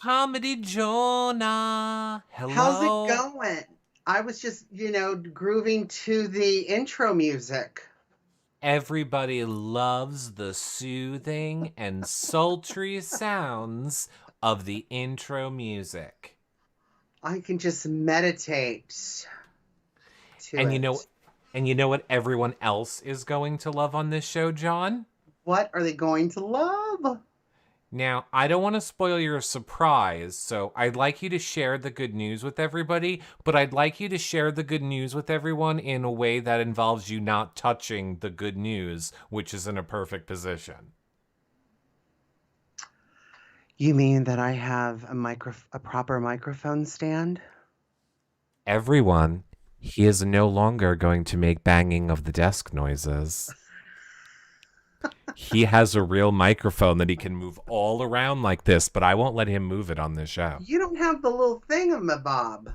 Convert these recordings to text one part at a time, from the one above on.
Comedy Jonah. How's it Hello. going? I was just, grooving to the intro music. Everybody loves the soothing and sultry sounds of the intro music. I can just meditate to And you know it. and you know what everyone else is going to love on this show, John? What are they going to love? Now, I don't want to spoil your surprise, so I'd like you to share the good news with everybody, but I'd like you to share the good news with everyone in a way that involves you not touching the good news, which is in a perfect position. You mean that I have a proper microphone stand? Everyone, he is no longer going to make banging of the desk noises. He has a real microphone that he can move all around like this, but I won't let him move it on this show. You don't have the little thingamabob.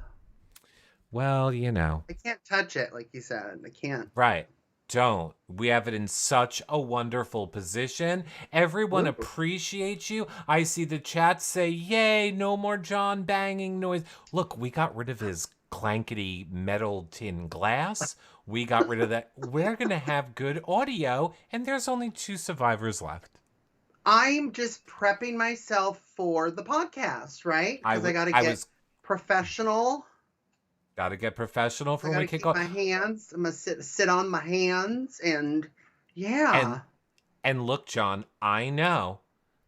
Well, you know. I can't touch it, like you said. I can't. Right. Don't. We have it in such a wonderful position. Everyone Ooh. appreciates you. I see the chat say, yay, no more John banging noise. Look, we got rid of his clankety metal tin glass. We got rid of that. We're going to have good audio, and there's only 2 survivors left. I'm just prepping myself for the podcast, right? Because I got to I get was professional. got to get professional I for when got we to kick keep off. my hands. I'm gonna sit on my hands, and And yeah, and look, John, I know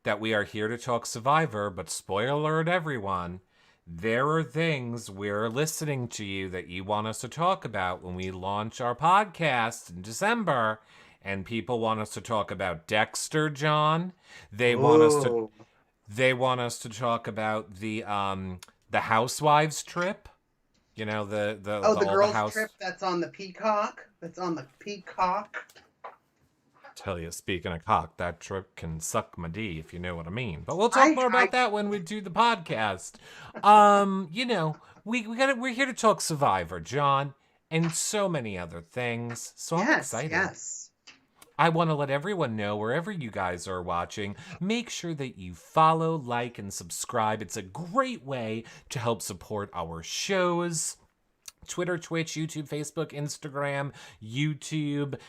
that we are here to talk Survivor, but spoiler alert, everyone, there are things we're listening to you that you want us to talk about when we launch our podcast in December. And people want us to talk about Dexter, John. They want us to oh, they want us to talk about the housewives trip. You know, the the all the girls' house. trip that's on the Peacock. That's on the Peacock. Tell you, speaking of cock, that trip can suck my D, if you know what I mean. But we'll talk I, more I, about that when we do the podcast. You know, we're here to talk Survivor, John, and so many other things. So I'm yes, excited. yes. I want to let everyone know wherever you guys are watching, make sure that you follow, like, and subscribe. It's a great way to help support our shows. Twitter, Twitch, YouTube, Facebook, Instagram, YouTube,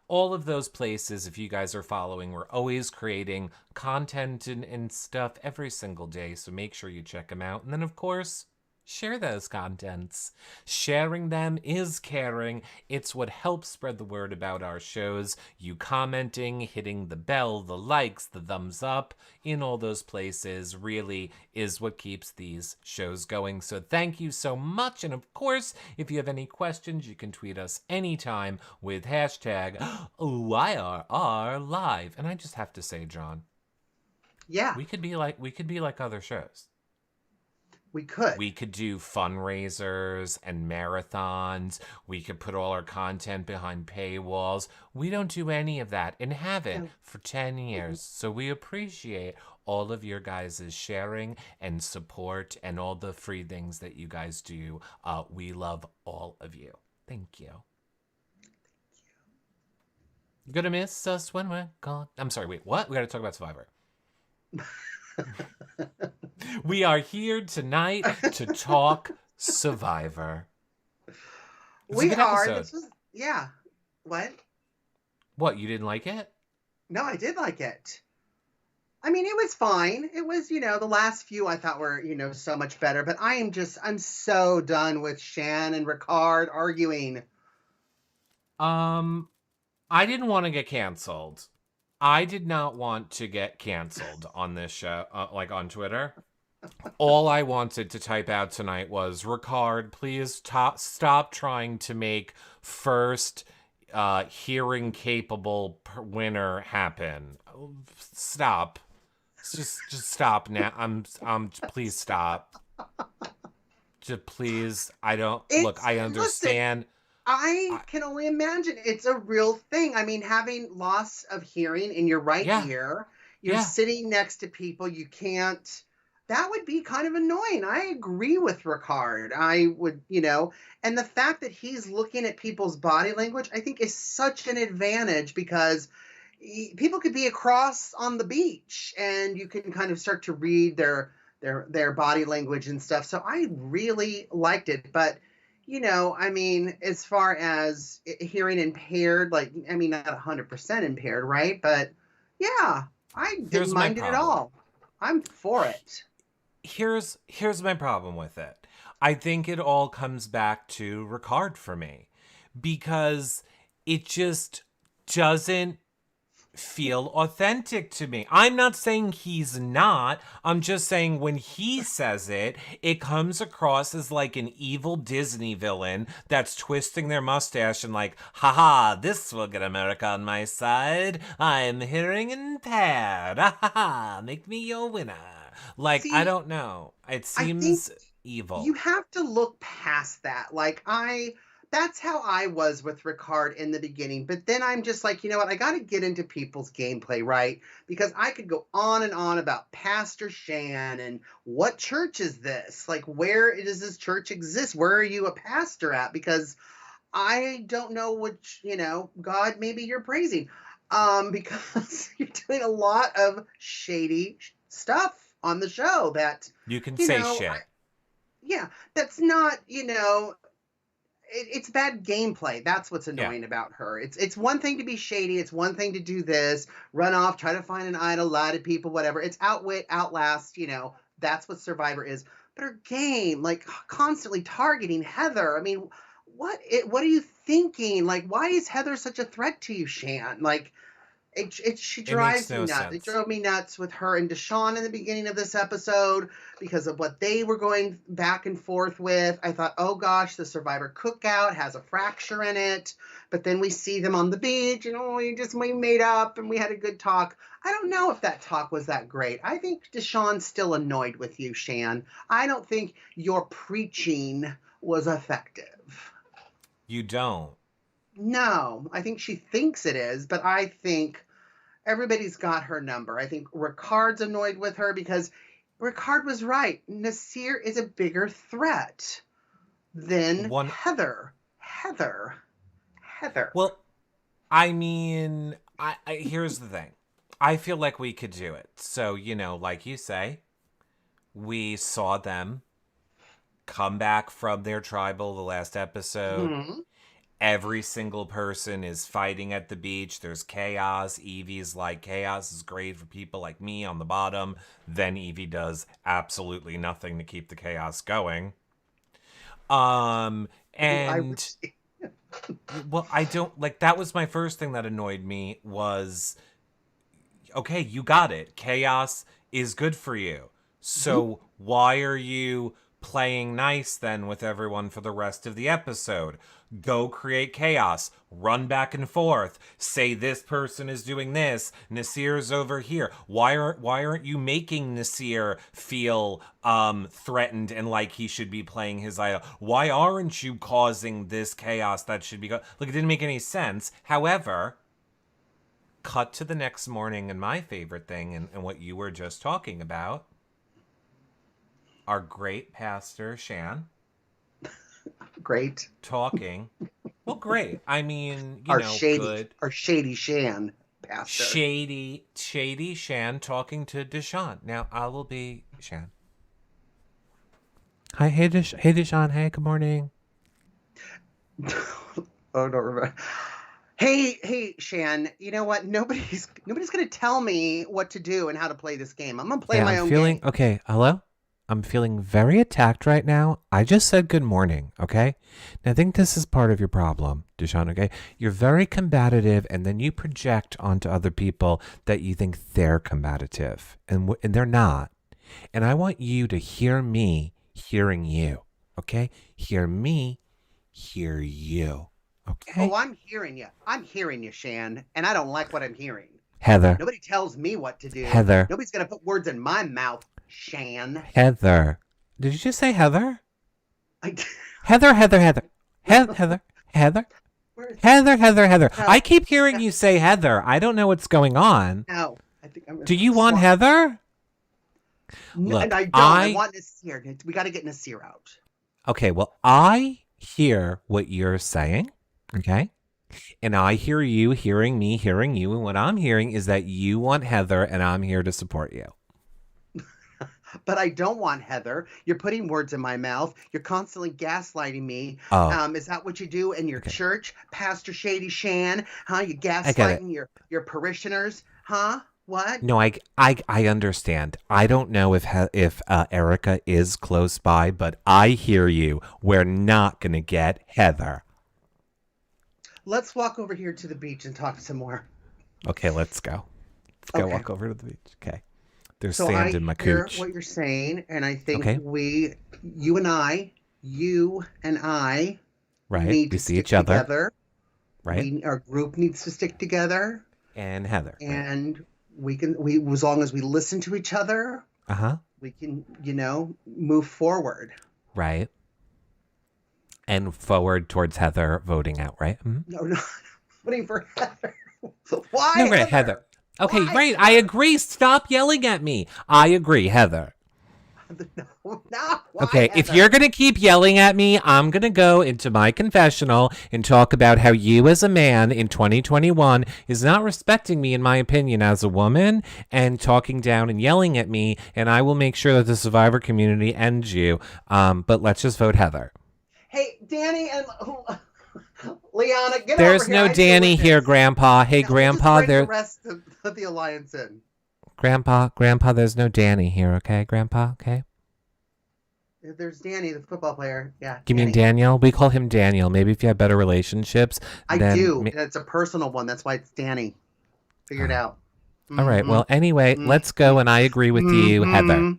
all of those places. If you guys are following, we're always creating content and stuff every single day. So make sure you check them out. And then, of course, share those contents. Sharing them is caring. It's what helps spread the word about our shows. You commenting, hitting the bell, the likes, the thumbs up in all those places really is what keeps these shows going. So thank you so much. And of course, if you have any questions, you can tweet us anytime with hashtag YRR live. And I just have to say, John, Yeah, we could be like other shows. we could. We could do fundraisers and marathons. We could put all our content behind paywalls. We don't do any of that and haven't No. for 10 years. So we appreciate all of your guys' sharing and support and all the free things that you guys do. We love all of you. Thank you. You're gonna miss us when we're gone. I'm sorry, wait, what? We gotta talk about Survivor. We are here tonight to talk Survivor. It's a We good are. episode. This was, yeah. What? What, you didn't like it? No, I did like it. I mean, it was fine. It was, the last few I thought were, so much better. But I'm so done with Shan and Ricard arguing. Um, I didn't want to get canceled. I did not want to get canceled on this show, like on Twitter. All I wanted to type out tonight was, Ricard, please stop trying to make first hearing capable winner happen. Stop. Just stop now. Please stop. Just please. I don't look. I Listen, understand. I can only imagine it's a real thing. I mean, having loss of hearing in your right Yeah, ear, you're yeah. sitting next to people you can't. That would be kind of annoying. I agree with Ricard. I would, and the fact that he's looking at people's body language, I think is such an advantage because people could be across on the beach and you can kind of start to read their body language and stuff. So I really liked it. But I mean, as far as hearing impaired, like, I mean, not 100% impaired, right? But yeah, I didn't Here's my mind it at problem. all. I'm for it. Here's my problem with it. I think it all comes back to Ricard for me, because it just doesn't feel authentic to me. I'm not saying he's not. I'm just saying when he says it, it comes across as like an evil Disney villain that's twisting their mustache and like, haha, this will get America on my side. I'm hearing impaired. Ha ha ha, make me your winner. Like, I See, don't know. It I think seems you evil. have to look past that. Like, that's how I was with Ricard in the beginning. But then I'm just like, you know what? I got to get into people's gameplay, right? Because I could go on and on about Pastor Shan and what church is this? Like, where does this church exist? Where are you a pastor at? Because I don't know which, God maybe you're praising. Because you're doing a lot of shady stuff on the show that, You can you say know, I, shit. yeah, that's not, it's bad gameplay. That's what's Yeah. annoying about her. It's one thing to be shady. It's one thing to do this, run off, try to find an idol, lie to people, whatever. It's outwit, outlast. That's what Survivor is. But her game, like constantly targeting Heather. I mean, what are you thinking? Like, why is Heather such a threat to you, Shan? Like, she It makes drives me no nuts. It sense. drove me nuts with her and Deshaun in the beginning of this episode because of what they were going back and forth with. I thought, oh gosh, the Survivor cookout has a fracture in it. But then we see them on the beach and we made up and we had a good talk. I don't know if that talk was that great. I think Deshaun's still annoyed with you, Shan. I don't think your preaching was effective. You don't. No, I think she thinks it is, but I think everybody's got her number. I think Ricard's annoyed with her because Ricard was right. Nasir is a bigger threat than One Heather. Heather. Heather. Well, I mean, here's the thing. I feel like we could do it. So, like you say, we saw them come back from their tribal the last episode. Hmm. Every single person is fighting at the beach. There's chaos. Evie's like, chaos is great for people like me on the bottom. Then Evie does absolutely nothing to keep the chaos going. I would And say. well, I don't like that was my first thing that annoyed me was okay, you got it. Chaos is good for you. Mhm. So why are you playing nice then with everyone for the rest of the episode? Go create chaos. Run back and forth. Say this person is doing this. Nasir's over here. Why aren't you making Nasir feel threatened and like he should be playing his idol? Why aren't you causing this chaos that should be like it didn't make any sense. However, cut to the next morning, and my favorite thing, and what you were just talking about, our great pastor Shan Great. talking. Well, great. I mean, good. Our shady Shan pastor. Shady Shan talking to Deshaun. Now I will be Shan. Hi, hey Deshaun. Hey, good morning. Oh, don't remember. Hey, Shan. You know what? Nobody's gonna tell me what to do and how to play this game. I'm gonna play Okay, my I'm own feeling game. okay. Hello. I'm feeling very attacked right now. I just said good morning, okay? And I think this is part of your problem, Deshaun, okay? You're very combative, and then you project onto other people that you think they're combative, and they're not. And I want you to hear me hearing you, okay? Hear me, hear you, Oh, okay? I'm hearing you, Shan, and I don't like what I'm hearing. Heather, Nobody tells me what to do. Heather, Nobody's gonna put words in my mouth, Shan. Heather. Did you just say Heather? I, Heather, Heather, Heather. Heather, Heather. where is Heather. I no, keep hearing no, you say Heather. I don't know what's going on. no. I think I'm Do gonna you want swap. Heather? No, and Look, I don't. I want Nasir. We got to get Nasir out. okay, well, I hear what you're saying, okay? And I hear you hearing me hearing you. And what I'm hearing is that you want Heather and I'm here to support you. but I don't want Heather. You're putting words in my mouth. You're constantly gaslighting me. Oh, Is that what you do in your okay. church, Pastor Shady Shan? Huh? You I get it. gaslighting your parishioners? Huh? What? No, I understand. I don't know if Erica is close by, but I hear you. We're not gonna get Heather. Let's walk over here to the beach and talk some more. Okay, let's go. Let's go Okay. walk over to the beach. Okay. There's So sand I in my hear cooch. what you're saying, and I think Okay. you and I Right. need We to see stick each other. together. Right. Our group needs to stick together, And Heather. Right. and we as long as we listen to each other, Uh huh. we can move forward. Right. And forward towards Heather voting out. Right. Mhm. No, no, voting for Heather. Why No, right, Heather. Heather? Okay, Why right. I Heather? agree. Stop yelling at me. I agree, Heather. No, no, why Okay, if you're Heather? going to keep yelling at me, I'm going to go into my confessional and talk about how you, as a man in 2021, is not respecting me, in my opinion, as a woman and talking down and yelling at me. And I will make sure that the survivor community ends you. But let's just vote Heather. Hey, Danny and Liana, get over There's here. no I need a Danny here, witness. Grandpa. Hey, Yeah, we'll just Grandpa, bring the rest of the alliance in. Grandpa, there's no Danny here, okay, Grandpa, okay? There's Danny, the football player. Yeah, You mean Danny. Daniel? We call him Daniel. Maybe if you have better relationships, I then. do. It's a personal one. That's why it's Danny. Figure it out. All right. Mm-hmm. Well, anyway, let's go. And I agree with you, Heather. Mm-hmm.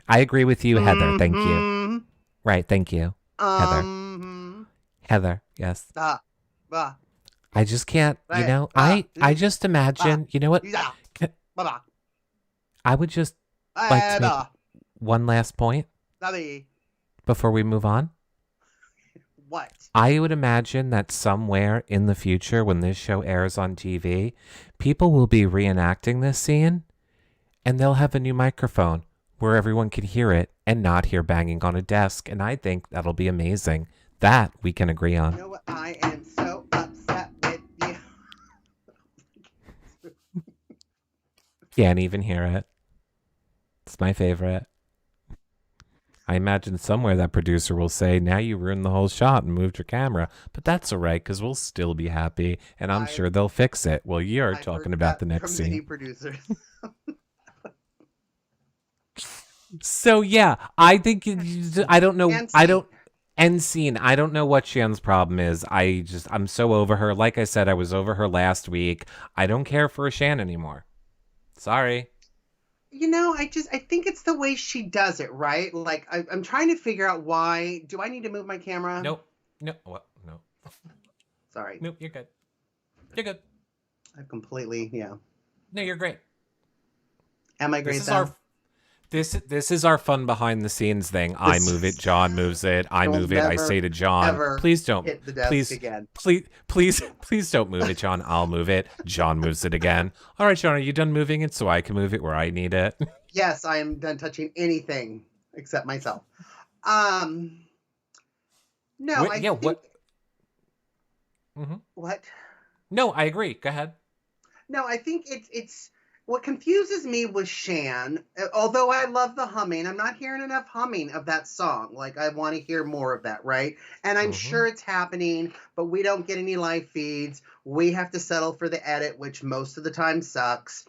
I agree with you, Heather. Thank you. Mm-hmm. Right. Thank you, Heather. Um. Heather. Yes. Ah. Ah. I just can't. Right. I just imagine. You know what? Yeah. Bye. I would just like to make Bye. one last point Bye. before we move on. What? I would imagine that somewhere in the future, when this show airs on TV, people will be reenacting this scene, and they'll have a new microphone where everyone can hear it and not hear banging on a desk. And I think that'll be amazing. That we can agree on. You know what? I am so upset with you. Can't even hear it. It's my favorite. I imagine somewhere that producer will say, now you ruined the whole shot and moved your camera. But that's all right, because we'll still be happy, and I'm sure they'll fix it. Well, you're I've talking heard about the that next from many scene. producers. So, yeah, I think, I don't know, And I scene. don't, end scene. I don't know what Shan's problem is. I'm so over her. Like I said, I was over her last week. I don't care for a Shan anymore. Sorry. I think it's the way she does it, right? Like, I'm trying to figure out why. Do I need to move my camera? Nope. No. What? No. Sorry. Nope. You're good. You're good. I've completely, yeah. No, you're great. Am I great This is though? our this is our fun behind the scenes thing. I move it, John moves it. I You'll move it. I never, say to John, ever please don't. hit the desk Please, again. please don't move it, John. I'll move it. John moves it again. All right, John, are you done moving it so I can move it where I need it? Yes, I am done touching anything except myself. No, I think what? Mm-hmm. what? No, I agree. Go ahead. No, I think it's what confuses me with Shan, although I love the humming, I'm not hearing enough humming of that song. Like, I want to hear more of that, right? And I'm sure it's happening, but we don't get any live feeds. We have to settle for the edit, which most of the time sucks.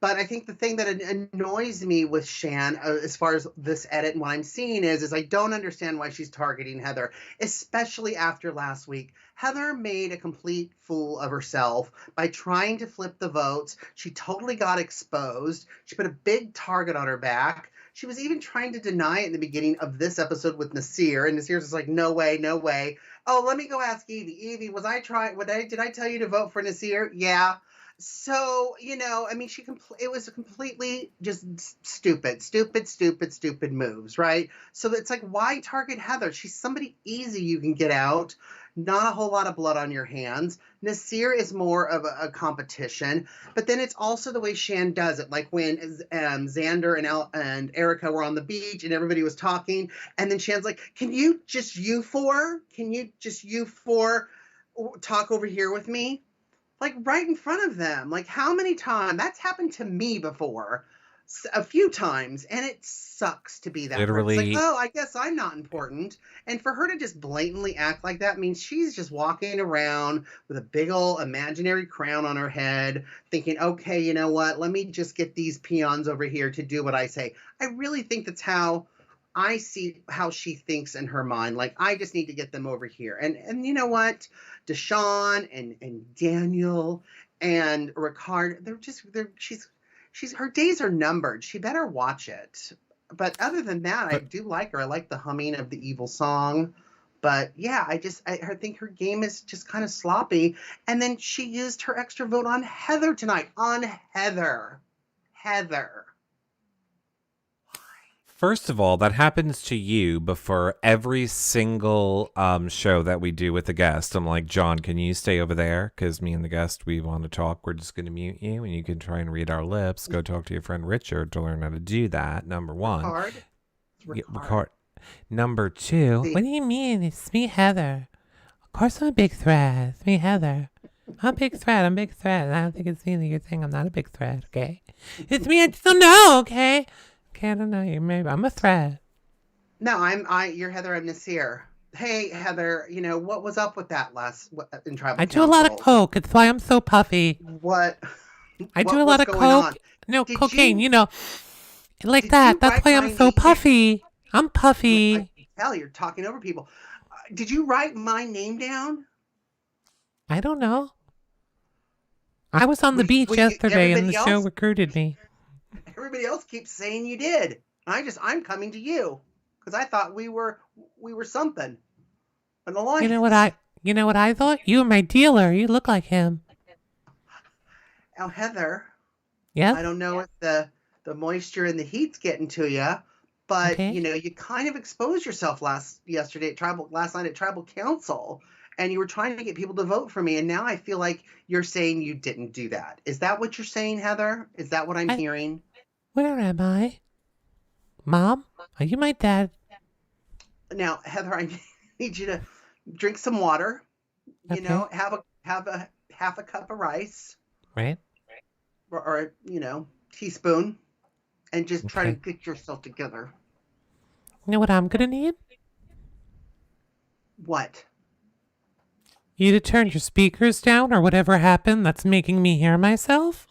But I think the thing that annoys me with Shan, as far as this edit and what I'm seeing is I don't understand why she's targeting Heather, especially after last week. Heather made a complete fool of herself by trying to flip the votes. She totally got exposed. She put a big target on her back. She was even trying to deny it in the beginning of this episode with Nasir, and Nasir's just like, no way, no way. Oh, let me go ask Evie. Evie, did I tell you to vote for Nasir? Yeah. So, it was a completely just stupid moves, right? So it's like, why target Heather? She's somebody easy you can get out, not a whole lot of blood on your hands. Nasir is more of a competition, but then it's also the way Shan does it. Like when Xander and Erica were on the beach and everybody was talking, and then Shan's like, can you just you four talk over here with me? Like right in front of them. Like how many times? That's happened to me before. a few times, and it sucks to be that person. It's like, Literally, oh, I guess I'm not important. And for her to just blatantly act like that means she's just walking around with a big old imaginary crown on her head, thinking, okay, you know what? Let me just get these peons over here to do what I say. I really think that's how I see how she thinks in her mind. Like, I just need to get them over here. And you know what? Deshaun and Daniel and Ricard, she's her days are numbered. She better watch it. But other than that, I but do like her. I like the humming of the evil song. But yeah, I think her game is just kind of sloppy. And then she used her extra vote on Heather tonight. On Heather. Heather. first of all, that happens to you before every single show that we do with a guest. I'm like, John, can you stay over there? Because me and the guest, we want to talk. We're just going to mute you, and you can try and read our lips. Go talk to your friend Richard to learn how to do that. Number one. Ricard. Yeah, record. Number two. See, What do you mean? It's me, Heather. Of course I'm a big threat. It's me, Heather. I'm a big threat. I'm a big threat. I don't think it's me that you're saying I'm not a big threat, okay? It's me. I just don't know, okay? Okay, I don't know. You maybe I'm a threat. no, you're Heather. I'm Nasir. Hey, Heather, what was up with that in tribal I do a lot of council? coke. It's why I'm so puffy. What I do what a was lot of going coke. on? No, Did cocaine, you like did that. you That's write why my I'm so name? puffy. I'm I puffy. can tell you're talking over people. Did you write my name down? I don't know. I was on the We, beach we, yesterday and the show recruited me. everybody else keeps saying you did. I'm coming to you because I thought we were something, an You know what alliance. I thought? You were my dealer. You look like him. Now, Heather, Yes? I don't know if the moisture and the heat's getting to you, but Okay. you kind of exposed yourself last night at tribal council, and you were trying to get people to vote for me, and now I feel like you're saying you didn't do that. Is that what you're saying, Heather? Is that what I'm I, hearing? where am I? Mom? Are you my dad? Now, Heather, I need you to drink some water. Okay. Have a half a cup of rice Right? or teaspoon, and just try to Okay. get yourself together. You know what I'm gonna need? What? You to turn your speakers down or whatever happened that's making me hear myself?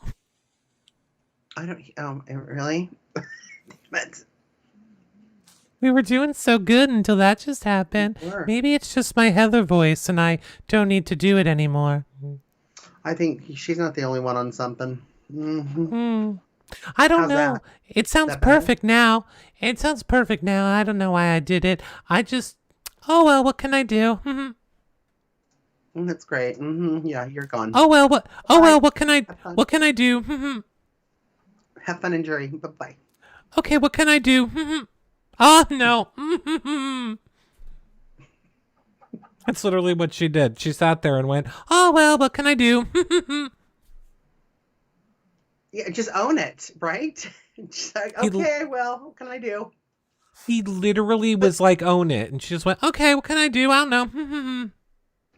I don't. Really? But We were doing so good until that just happened. sure. Maybe it's just my Heather voice and I don't need to do it anymore. I think she's not the only one on something. Hmm. I don't How's know. that? It Is sounds that better? perfect now. It sounds perfect now. I don't know why I did it. Oh well, what can I do? That's great. Yeah, you're gone. Oh well, what? Oh Bye. well, what can I? Have fun. What can I do? Have fun and jury. Bye bye. Okay, what can I do? Oh no. That's literally what she did. She sat there and went, "Oh well, what can I do?" Yeah, just own it, right? Just like, he okay, well, what can I do? he literally But was like, "Own it," and she just went, "Okay, what can I do? I don't know."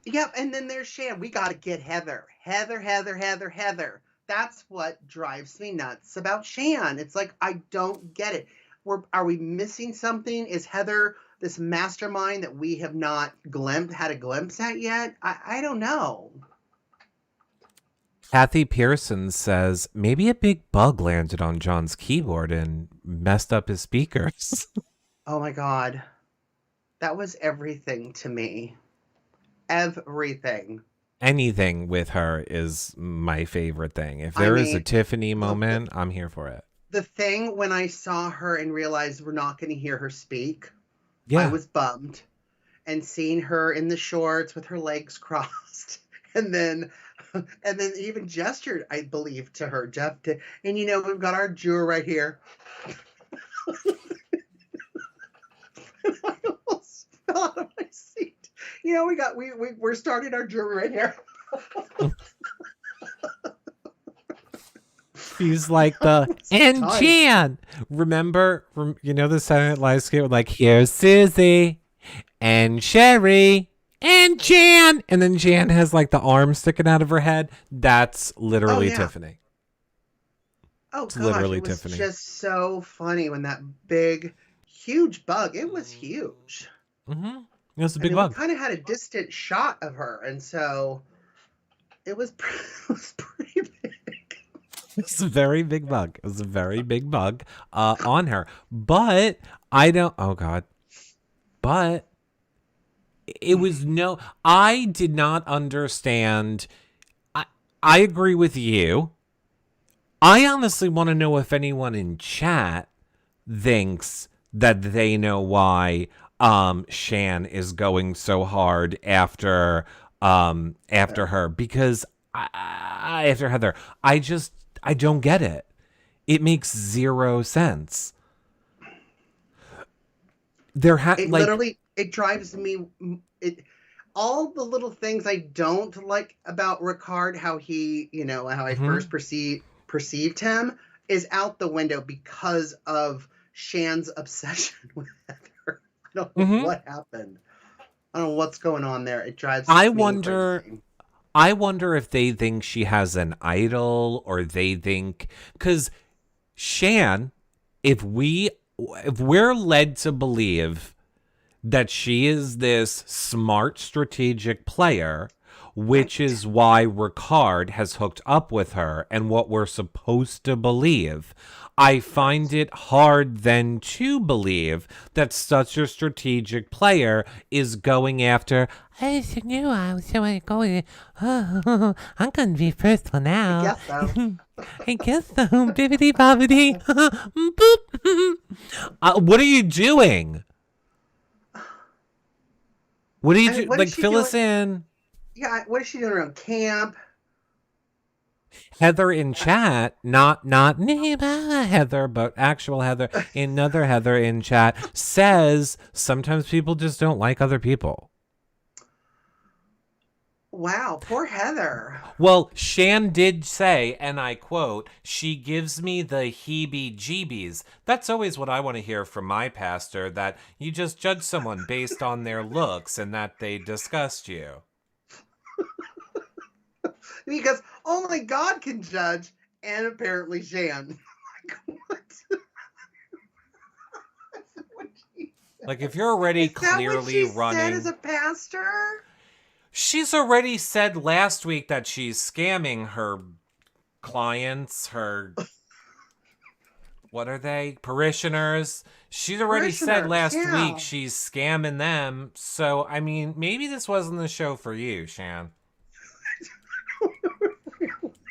yep, and then there's Shan. We got to get Heather. Heather, Heather, Heather, Heather. That's what drives me nuts about Shan. It's like I don't get it. Are we missing something? Is Heather this mastermind that we have not had a glimpse at yet? I don't know. Kathy Pearson says maybe a big bug landed on John's keyboard and messed up his speakers. Oh my God. That was everything to me. Everything. Anything with her is my favorite thing. If I there is a mean, Tiffany look, moment, I'm here for it. the thing when I saw her and realized we're not going to hear her speak, I Yeah. was bummed. And seeing her in the shorts with her legs crossed, and then even gestured, I believe, to her, Jeff. And we've got our juror right here. I almost fell out of my seat. We're starting our juror right here. He's like the It's and tight. Jan. Remember, the Saturday Night Live skit with like, here's Susie and Sherry and Jan, and then Jan has like the arm sticking out of her head. That's Oh literally yeah. Tiffany. Oh It's gosh, literally it was Tiffany. just so funny when that big, huge bug, it was huge. Mm-hmm. It was a I big mean, we bug. kind of had a distant shot of her, and so it was, it was pretty big. It's a very big bug. It was a very big bug on her. But I don't, oh God. But it was no, I did not understand. I, I agree with you. I honestly want to know if anyone in chat thinks that they know why Shan is going so hard after her because after Heather. I don't get it. It makes zero sense. There It literally, it drives me, it, all the little things I don't like about Ricard, how he, how I mhm. first perceived him, is out the window because of Shan's obsession with Heather. I don't know Mhm. what happened. I don't know what's going on there. It drives I me wonder crazy. I wonder if they think she has an idol or they think cuz Shan, if we if we're led to believe that she is this smart strategic player, which Right. is why Ricard has hooked up with her and what we're supposed to believe. I find Right. it hard then to believe that such a strategic player is going after. I just knew I was going. Oh, I'm gonna be first one I out. guess so. I guess so. Bibbity bobbity. Boop. What are you doing? What do you I mean, do? what is Like, she fill doing? us in. Yeah, what is she doing around camp? Heather in chat, not Heather, but actual Heather, another Heather in chat says sometimes people just don't like other people. Wow, poor Heather. Well, Shan did say, and I quote, she gives me the heebie jeebies. That's always what I want to hear from my pastor, that you just judge someone based on their looks and that they disgust you. Because only God can judge, and apparently Shan. Like, what? That's what she Like, if said. you're already Is that what clearly she said as running. a pastor? She's already said last week that she's scamming her clients, her what are they? Parishioners. She's already said Parishioners, last week yeah. she's scamming them. So, I mean, maybe this wasn't the show for you, Shan.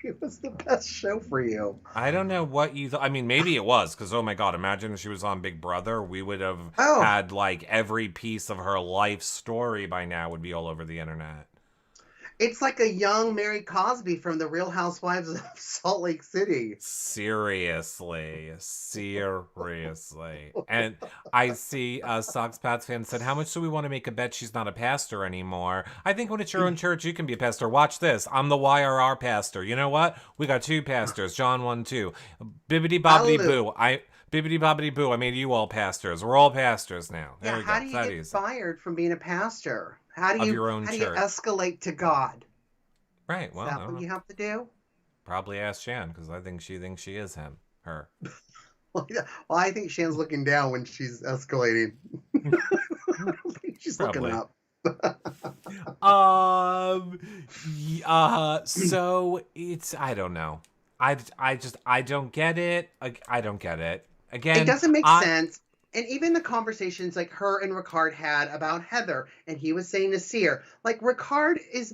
It was the best show for you. I don't know what you I mean, maybe it was, because oh my God, imagine if she was on Big Brother. We would have Oh, had like every piece of her life story by now would be all over the internet. it's like a young Mary Cosby from the Real Housewives of Salt Lake City. Seriously. And I see Sox Pats fan said, how much do we want to make a bet she's not a pastor anymore? I think when it's your own church, you can be a pastor. Watch this. I'm the YRR pastor. You know what? We got two pastors. John 1, 2. Bibbity bobbity Hallelujah. boo. Bibbity bobbity boo. I made you all pastors. We're all pastors now. There Yeah, we go. how do It's you that get easy. fired from being a pastor? How do Of you your own how do you church. escalate to God? Right. Is Well, I that don't what know. you have to do? Probably ask Shan, because I think she thinks she is him. Her. Well, yeah. Well, I think Shan's looking down when she's escalating. I don't think she's looking Probably. up. So it's I don't know. I don't get it. I don't get it. It Again, doesn't make I sense. And even the conversations like her and Ricard had about Heather, and he was saying to Sear, like Ricard is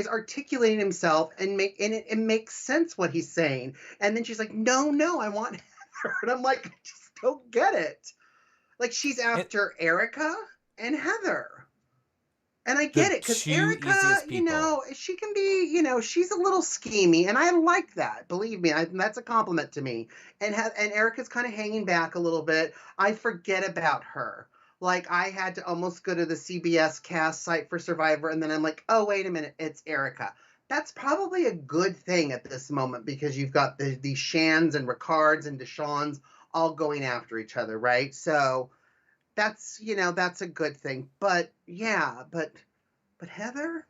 articulating himself and it makes sense what he's saying. And then she's like, no, I want Heather. And I'm like, I just don't get it. Like she's it, after Erica and Heather. And I the get it because two Erica, easiest people. she can be, she's a little schemy, and I like that. Believe me, that's a compliment to me. And Erica's kind of hanging back a little bit. I forget about her. Like I had to almost go to the CBS cast site for Survivor, and then I'm like, oh wait a minute, it's Erica. That's probably a good thing at this moment because you've got these Shans and Ricards and Deshaun's all going after each other, right? So that's a good thing. But yeah, but Heather,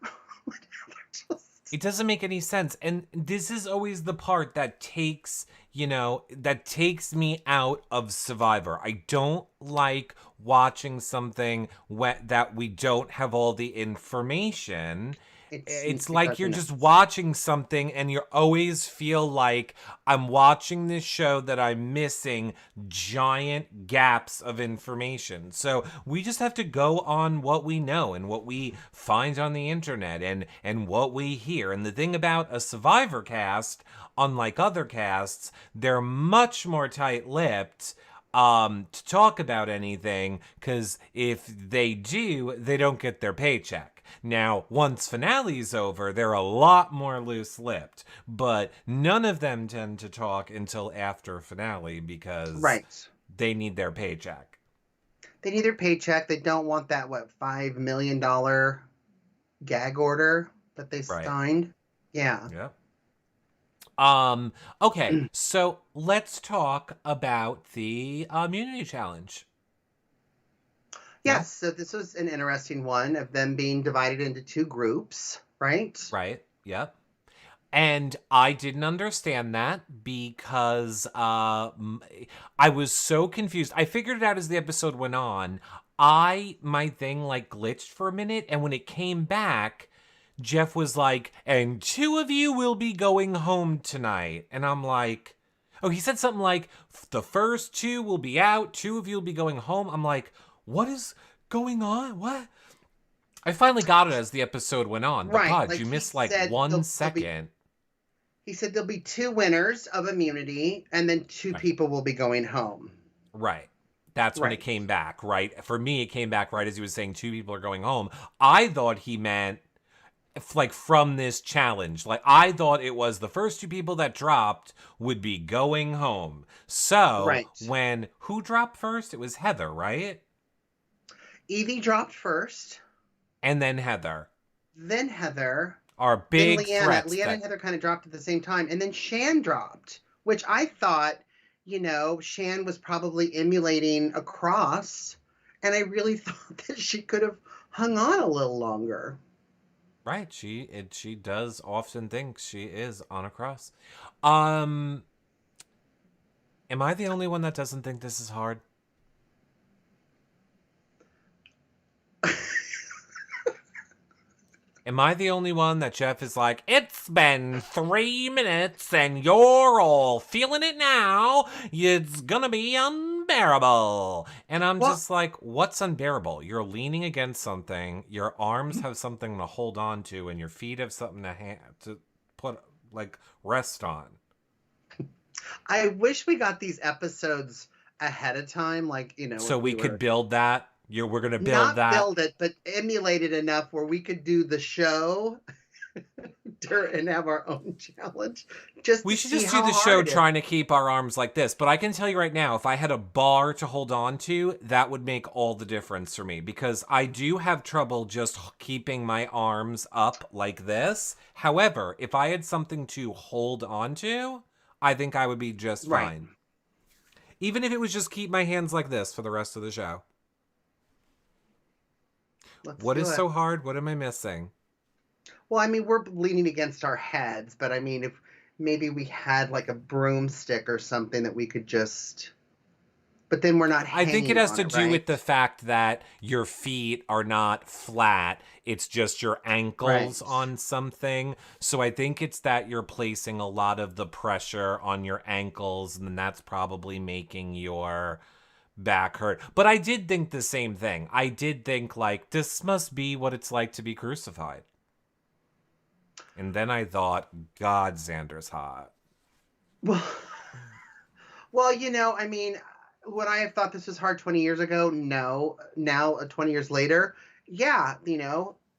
Heather just It doesn't make any sense. And this is always the part that takes, that takes me out of Survivor. I don't like watching something that we don't have all the information. It's It like drives you're me just nuts. watching something and you always feel like I'm watching this show that I'm missing giant gaps of information. So we just have to go on what we know and what we find on the internet and what we hear. And the thing about a Survivor cast, unlike other casts, they're much more tight-lipped to talk about anything, because if they do, they don't get their paycheck. Now, once finale's over, they're a lot more loose-lipped, but none of them tend to talk until after finale because Right. they need their paycheck. They need their paycheck. They don't want that, what, $5 million gag order that they Right. signed. Yeah. Yep. Okay, so let's talk about the immunity challenge. Yeah. Yes. So this was an interesting one of them being divided into two groups, right? Right. Yep. And I didn't understand that because I was so confused. I figured it out as the episode went on. My thing like glitched for a minute, and when it came back, Jeff was like, and two of you will be going home tonight. And I'm like, oh, he said something like, the first two will be out, two of you will be going home. I'm like, what is going on? What? I finally got it as the episode went on, but Right. God, Like you he missed like said, one second. he said there'll be two winners of immunity, and then two Right. people will be going home. Right. That's when it Right. came back, right? For me, it came back right as he was saying two people are going home. I thought he meant like from this challenge. Like I thought it was the first two people that dropped would be going home. So Right. when who dropped first? It was Heather, right? Evie dropped first, And then Heather. then Heather, Our then big Leanna. threats Leanna and that Heather kind of dropped at the same time, and then Shan dropped, which I thought, Shan was probably emulating a cross, and I really thought that she could have hung on a little longer. right, she does often think she is on a cross. Um am I the only one that doesn't think this is hard? Am I the only one that Jeff is like, it's been 3 minutes and you're all feeling it now. It's gonna be unbearable. And I'm Well, just like, what's unbearable? You're leaning against something, your arms have something to hold on to, and your feet have something to put, like, rest on. I wish we got these episodes ahead of time, like, So if we we could were build that. We're gonna build not that. build it, but emulate it enough where we could do the show and have our own challenge just We to should see just do how the show hard it is. trying to keep our arms like this. But I can tell you right now, if I had a bar to hold on to, that would make all the difference for me. Because I do have trouble just keeping my arms up like this. However, if I had something to hold on to, I think I would be just Right. fine. Even if it was just keep my hands like this for the rest of the show. Let's What do is it. so hard? What am I missing? Well, I mean, we're leaning against our heads, but I mean, if maybe we had like a broomstick or something that we could just, but then we're not I think it hanging has on to it, do with right? the fact that your feet are not flat. It's just your ankles Right. on something. So I think it's that you're placing a lot of the pressure on your ankles, and that's probably making your back hurt. But I did think the same thing. I did think, like, this must be what it's like to be crucified. And then I thought, God, Xander's hot. Well, well, I mean, would I have thought this was hard 20 years ago? No. Now, 20 years later, yeah,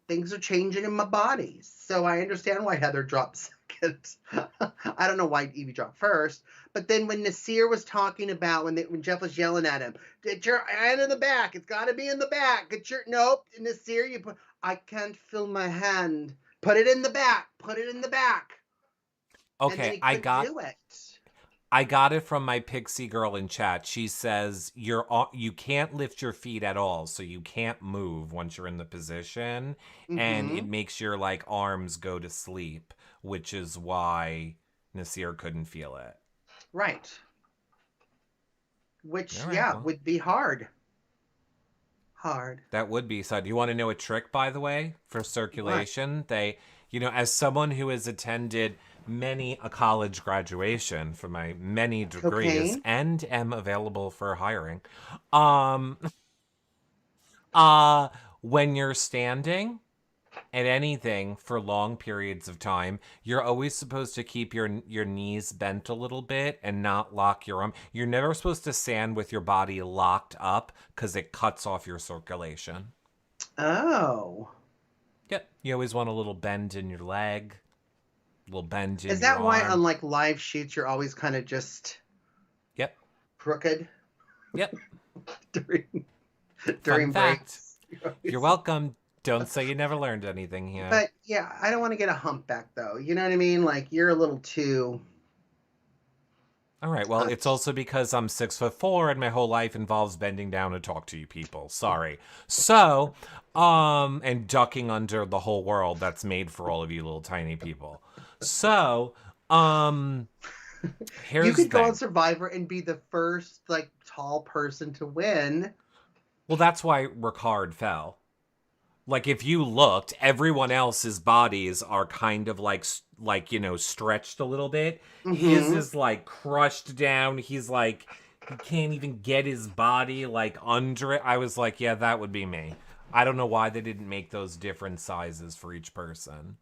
things are changing in my body. So I understand why Heather dropped second. I don't know why Evie dropped first. But then when Nasir was talking about, when Jeff was yelling at him, get your hand in the back. It's got to be in the back. Nope. Nasir, I can't feel my hand. Put it in the back. Put it in the back. And then Okay, he couldn't do it. I got it from my pixie girl in chat. She says you can't lift your feet at all, so you can't move once you're in the position, and it Mm-hmm. makes your like arms go to sleep, which is why Nasir couldn't feel it. Right. Which, All right, yeah, well, would be hard. Hard. that would be so. Do you want to know a trick, by the way, for What? circulation? As someone who has attended many a college graduation for my many degrees Cocaine? and am available for hiring, um, uh, when you're standing at anything for long periods of time, you're always supposed to keep your knees bent a little bit and not lock your arm. You're never supposed to stand with your body locked up because it cuts off your circulation. Oh. Yep. You always want a little bend in your leg, a little bend in Is your that why arm. on like live shoots you're always kind of just Yep. crooked Yep. during Fun during fact. breaks? You're You're always- welcome. Don't say you never learned anything here. But yeah, I don't want to get a humpback though. You know what I mean? Like you're a little too All right. Well, it's hunched. also because I'm 6'4" and my whole life involves bending down to talk to you people. Sorry. So, and ducking under the whole world that's made for all of you little tiny people. So, You here's the could go on thing. Survivor and be the first like tall person to win. Well, that's why Ricard fell. Like if you looked, everyone else's bodies are kind of stretched a little bit. His Mm-hmm. is like crushed down. He's like he can't even get his body like under it. I was like, yeah, that would be me. I don't know why they didn't make those different sizes for each person.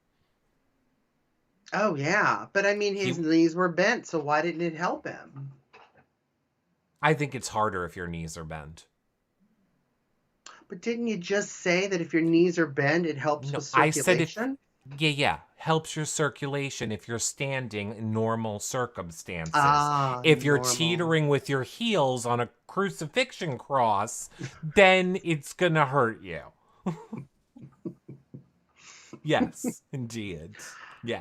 Oh yeah, but I mean his He knees were bent, so why didn't it help him? I think it's harder if your knees are bent. But didn't you just say that if your knees are bent, it helps No, with I said if circulation? yeah, helps your circulation if you're standing in normal circumstances. Ah, If you're normal. teetering with your heels on a crucifixion cross, then it's gonna hurt you. Yes, indeed.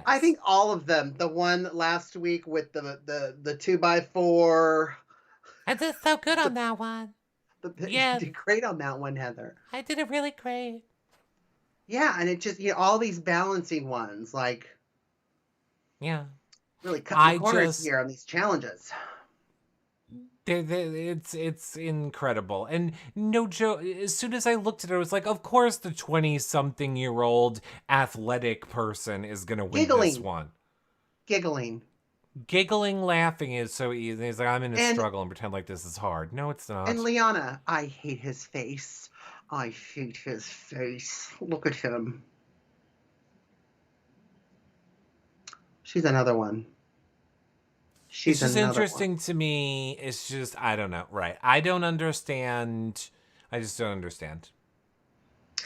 I Yes. think all of them. The one last week with the 2x4. I did so good on The, that one. you Yeah, did great on that one, Heather. I did it really great. Yeah, and it just all these balancing ones, like Yeah. really cutting the I corners just here on these challenges. it's incredible, and no joke. As soon as I looked at it, I was like, of course the 20-something-year-old athletic person is gonna win this Giggling, one. giggling, Giggling, laughing is so easy. He's like, I'm gonna and struggle and pretend like this is hard. No, it's and not. Liana, I hate his face. I hate his face. Look at him. She's another one. It's She's just another one. interesting to me. It's just I don't know. Right? I don't understand. I just don't understand.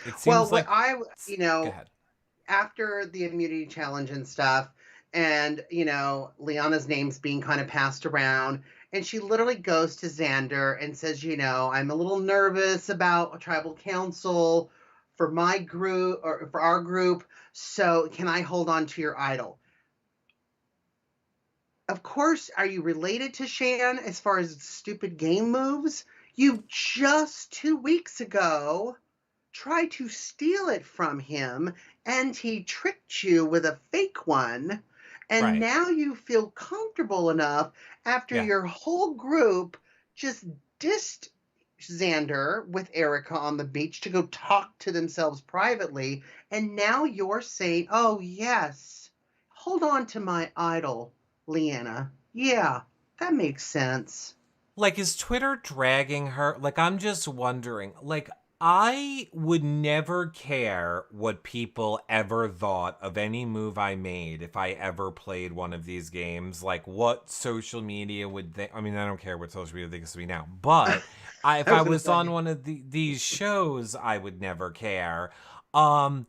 It Well, seems what like. I, Go ahead. after the immunity challenge and stuff, and, Liana's name's being kind of passed around, and she literally goes to Xander and says, I'm a little nervous about a tribal council for my group or for our group. So can I hold on to your idol? Of course, are you related to Shan as far as stupid game moves? You just 2 weeks ago tried to steal it from him and he tricked you with a fake one. And Right. now you feel comfortable enough after Yeah. your whole group just dissed Xander with Erica on the beach to go talk to themselves privately. And now you're saying, oh, yes, hold on to my idol, Leanna. Yeah, that makes sense. Like, is Twitter dragging her? Like, I'm just wondering. Like, I would never care what people ever thought of any move I made if I ever played one of these games. Like, what social media would think? I mean, I don't care what social media thinks of me now. But if I I was going to was on say, one of these shows, I would never care. Um,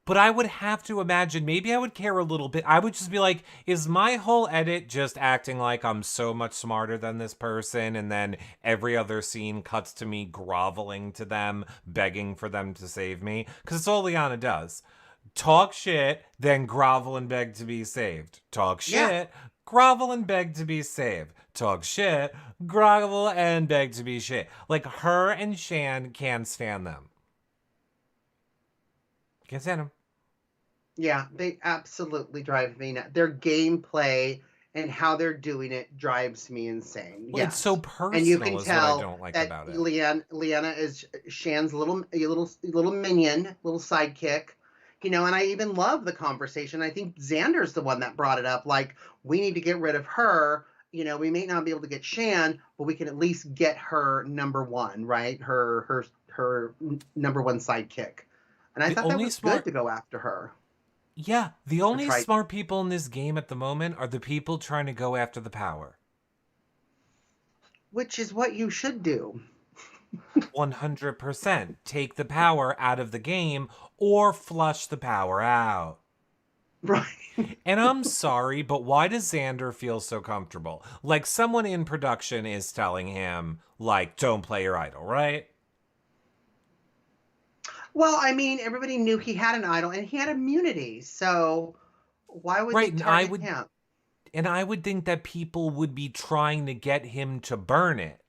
but I would have to imagine maybe I would care a little bit. I would just be like, is my whole edit just acting like I'm so much smarter than this person? And then every other scene cuts to me groveling to them, begging for them to save me? Because it's all Liana does. Talk shit, then grovel and beg to be saved. Talk yeah, shit, grovel and beg to be saved. Talk shit, grovel and beg to be shit. Like, her and Shan can't stand them. Can't stand them. Yeah, they absolutely drive me nuts. Their gameplay and how they're doing it drives me insane. Well, it's so Yes. And you personal can is what I tell don't like that about it. Leanna is Shan's little minion, little sidekick. And I even love the conversation. I think Xander's the one that brought it up. Like, we need to get rid of her. We may not be able to get Shan, but we can at least get her number one, right? Her number one sidekick. And I The thought that only was good smart to go after her. Yeah, the Or only try smart people in this game at the moment are the people trying to go after the power. Which is what you should do. 100%. Take the power out of the game or flush the power out. Right. And I'm sorry, but why does Xander feel so comfortable? Like, someone in production is telling him, like, don't play your idol, right? Well, I mean, everybody knew he had an idol and he had immunity. So why would they Right, target him? and I would think that people would be trying to get him to burn it.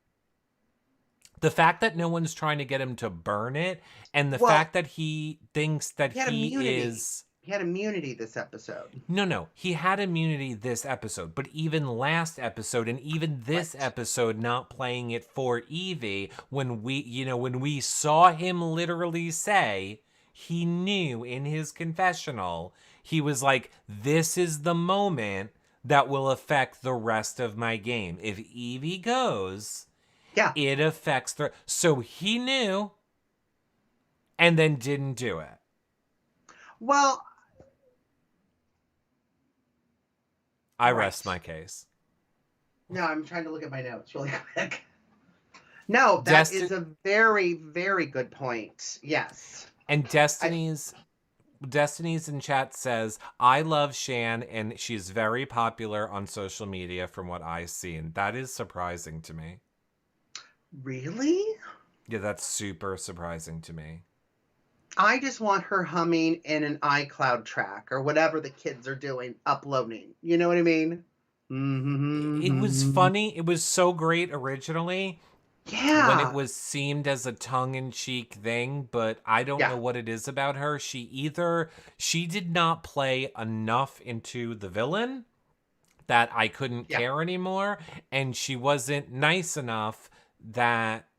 The fact that no one's trying to get him to burn it, and the Well, fact that he thinks that he had he immunity. is. He had immunity this episode. No, he had immunity this episode, but even last episode and even this Right. episode, not playing it for Evie, when we saw him literally say he knew in his confessional, he was like, this is the moment that will affect the rest of my game. If Evie goes, Yeah. it affects the. So he knew and then didn't do it. Well, I right. rest my case. No, I'm trying to look at my notes really quick. No, that is a very, very good point. Yes. And Destiny's in chat says, I love Shan and she's very popular on social media from what I've seen. That is surprising to me. Really? Yeah, that's super surprising to me. I just want her humming in an iCloud track or whatever the kids are doing, uploading. You know what I mean? It was funny. It was so great originally. When it Yeah. was seemed as a tongue-in-cheek thing, but I don't Yeah. know what it is about her. She did not play enough into the villain that I couldn't Yeah. care anymore, and she wasn't nice enough that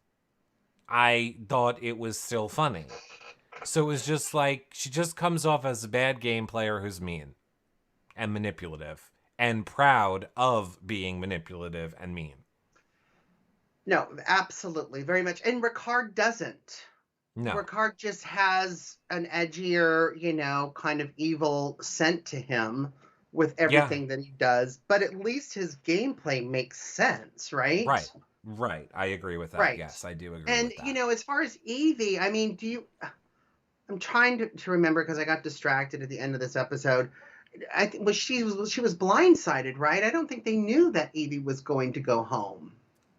I thought it was still funny. So it was just like, she just comes off as a bad game player who's mean and manipulative and proud of being manipulative and mean. No, absolutely. Very much. And Ricard doesn't. No. Ricard just has an edgier, kind of evil scent to him with everything that he does. But at least his gameplay makes sense, right? Right. I agree with that. Right. Yes, I do agree And, with that. as far as Evie, I mean, I'm trying to remember because I got distracted at the end of this episode. I think she was blindsided, right? I don't think they knew that Evie was going to go home.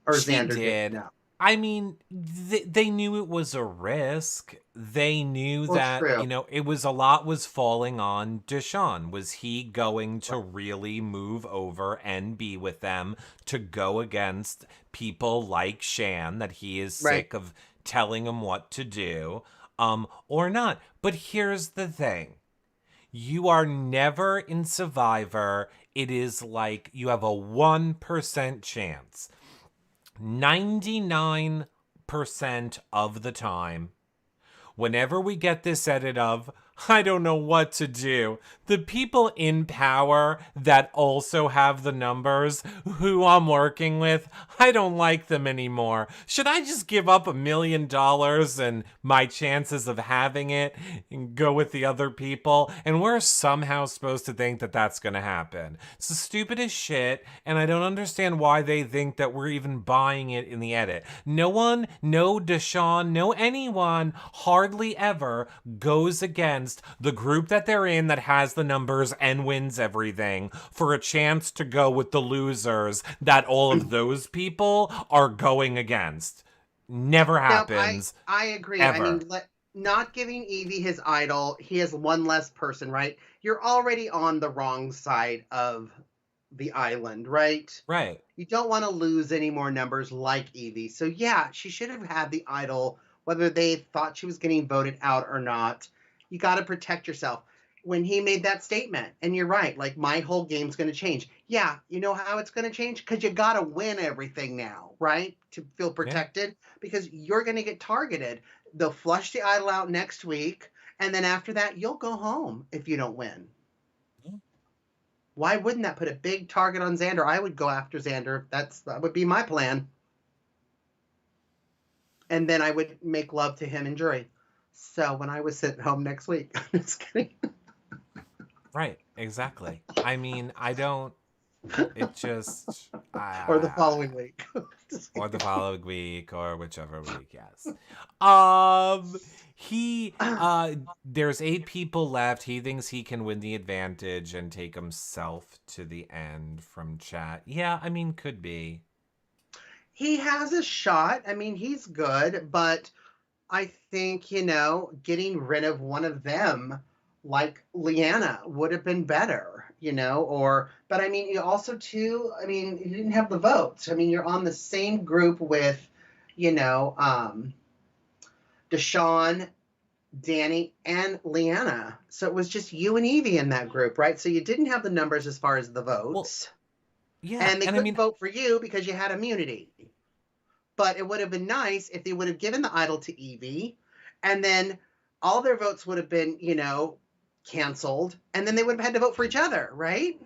Or She Xander did. didn't know. I mean, they knew it was a risk. They knew that, true. it was a lot was falling on Deshaun. Was he going to really move over and be with them to go against people like Shan that he is sick of telling him what to do, or not? But here's the thing. You are never in Survivor. It is like you have a 1% chance. 99% of the time, whenever we get this edit of, I don't know what to do, the people in power that also have the numbers who I'm working with, I don't like them anymore. Should I just give up $1 million and my chances of having it and go with the other people? And we're somehow supposed to think that that's going to happen. It's the stupidest shit, and I don't understand why they think that we're even buying it in the edit. No one, no Deshaun, no anyone, hardly ever goes against the group that they're in that has the numbers and wins everything for a chance to go with the losers that all of those people are going against. Never happens. No, I agree. Ever. I mean, not giving Evie his idol, he has one less person, right? You're already on the wrong side of the island, right? Right. You don't want to lose any more numbers like Evie. So yeah, she should have had the idol, whether they thought she was getting voted out or not. You got to protect yourself. When he made that statement, and you're right, like my whole game's going to change. Yeah, you know how it's going to change? Because you got to win everything now, right? To feel Yeah. protected, because you're going to get targeted. They'll flush the idol out next week, and then after that, you'll go home if you don't win. Why wouldn't that put a big target on Xander? I would go after Xander. That would be my plan. And then I would make love to him and Jury. So when I was sitting home next week, I'm just kidding. Right. Exactly. I mean, I don't. It just. Or the following week. Or the following week, or whichever week. Yes. Um. There's 8 people left. He thinks he can win the advantage and take himself to the end from chat. Yeah, I mean, could be. He has a shot. I mean, he's good, but I think, getting rid of one of them, like Leanna, would have been better, but I mean, you also, too, I mean, you didn't have the votes. I mean, you're on the same group with, Deshawn, Danny, and Leanna. So it was just you and Evie in that group, right? So you didn't have the numbers as far as the votes. Well, yeah. And they And I couldn't mean, vote for you because you had immunity. But it would have been nice if they would have given the idol to Evie, and then all their votes would have been, canceled, and then they would have had to vote for each other, right?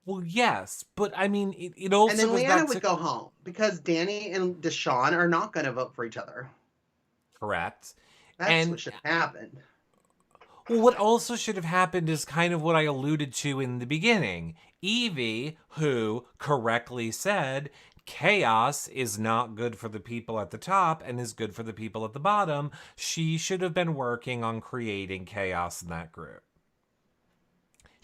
well, yes. But I mean, it And also then goes Leanna back would to. go home because Danny and Deshawn are not going to vote for each other. Correct. That's what And should have happened. well, what also should have happened is kind of what I alluded to in the beginning. Evie, who correctly said chaos is not good for the people at the top and is good for the people at the bottom, she should have been working on creating chaos in that group.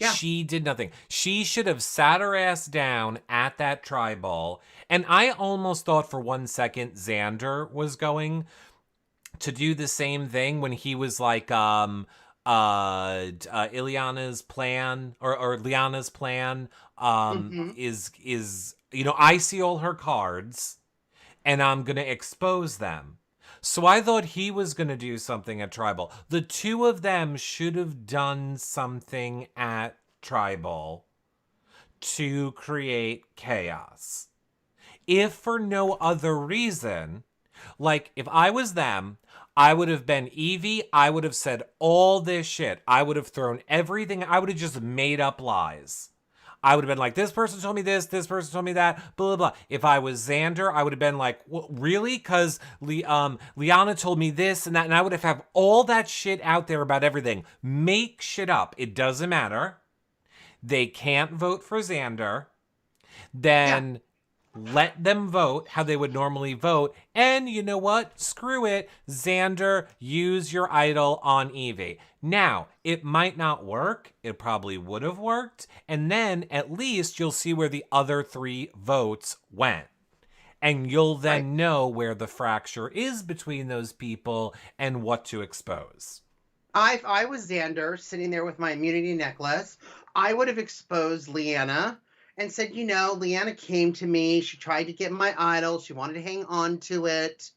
Yeah. She did nothing. She should have sat her ass down at that tribal. And I almost thought for 1 second Xander was going to do the same thing when he was like Ileana's plan or Liana's plan Mm-hmm. is I see all her cards and I'm going to expose them. So I thought he was going to do something at Tribal. The two of them should have done something at Tribal to create chaos. If for no other reason, like if I was them, I would have been Evie. I would have said all this shit. I would have thrown everything. I would have just made up lies. I would have been like, this person told me this person told me that, blah, blah, blah. If I was Xander, I would have been like, well, really? Because Liana told me this and that, and I would have all that shit out there about everything. Make shit up. It doesn't matter. They can't vote for Xander. Yeah. Then let them vote how they would normally vote. And you know what? Screw it. Xander, use your idol on Evie. Now, it might not work. It probably would have worked. And then at least you'll see where the other 3 votes went. And you'll then Right. know where the fracture is between those people and what to expose. If I was Xander sitting there with my immunity necklace, I would have exposed Leanna and said, Leanna came to me. She tried to get my idol. She wanted to hang on to it.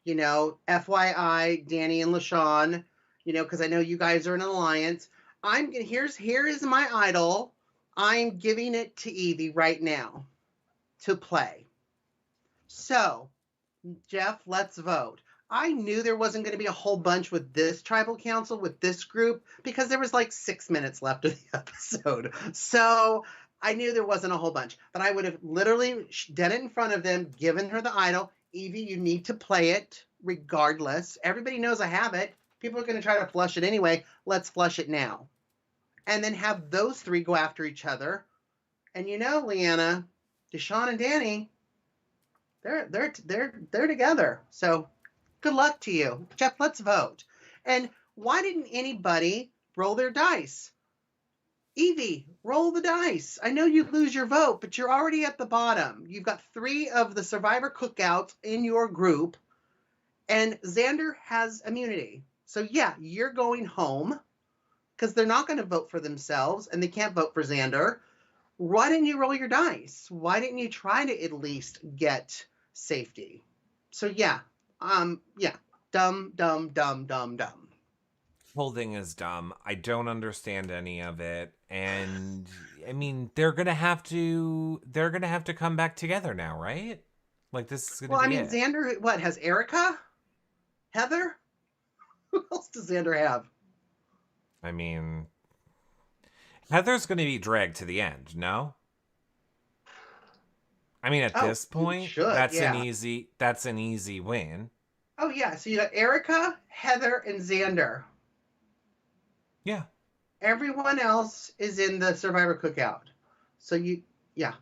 FYI, Danny and LaShawn, because I know you guys are in an alliance. Here is my idol. I'm giving it to Evie right now to play. So, Jeff, let's vote. I knew there wasn't going to be a whole bunch with this tribal council, with this group, because there was like 6 minutes left of the episode. So I knew there wasn't a whole bunch. But I would have literally done it in front of them, given her the idol. Evie, you need to play it regardless. Everybody knows I have it. People are going to try to flush it anyway. Let's flush it now. And then have those 3 go after each other. And Leanna, Deshawn, and Danny, they're together. So good luck to you. Jeff, let's vote. And why didn't anybody roll their dice? Evie, roll the dice. I know you lose your vote, but you're already at the bottom. You've got 3 of the Survivor cookouts in your group, and Xander has immunity. So yeah, you're going home because they're not going to vote for themselves, and they can't vote for Xander. why didn't you roll your dice? Why didn't you try to at least get safety? So yeah, dumb, dumb, dumb, dumb, dumb. Whole thing is dumb. I don't understand any of it. And I mean, they're gonna have to come back together now, right? Like this is gonna Well, I be mean, it. Xander, what has Erica, Heather? Who else does Xander have? I mean, Heather's gonna be dragged to the end, no? I mean, at Oh, this you point, should, yeah. that's an easy win. Oh yeah, so you got Erica, Heather, and Xander. Yeah. Everyone else is in the Survivor Cookout. So yeah,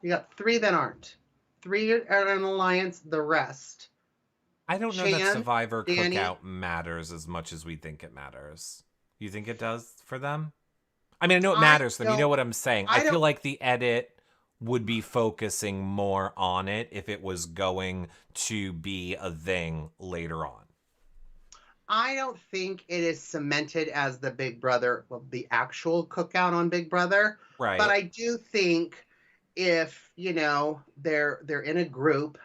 you got three that aren't. Three are in alliance. The rest, I don't know that Shan, Survivor Danny. Cookout matters as much as we think it matters. You think it does for them? I mean, I know it I matters to them. You know don't. what I'm saying? I I feel don't. like the edit would be focusing more on it if it was going to be a thing later on. I don't think it is cemented as the Big Brother, well, the actual cookout on Big Brother. But Right. I do think if they're in a group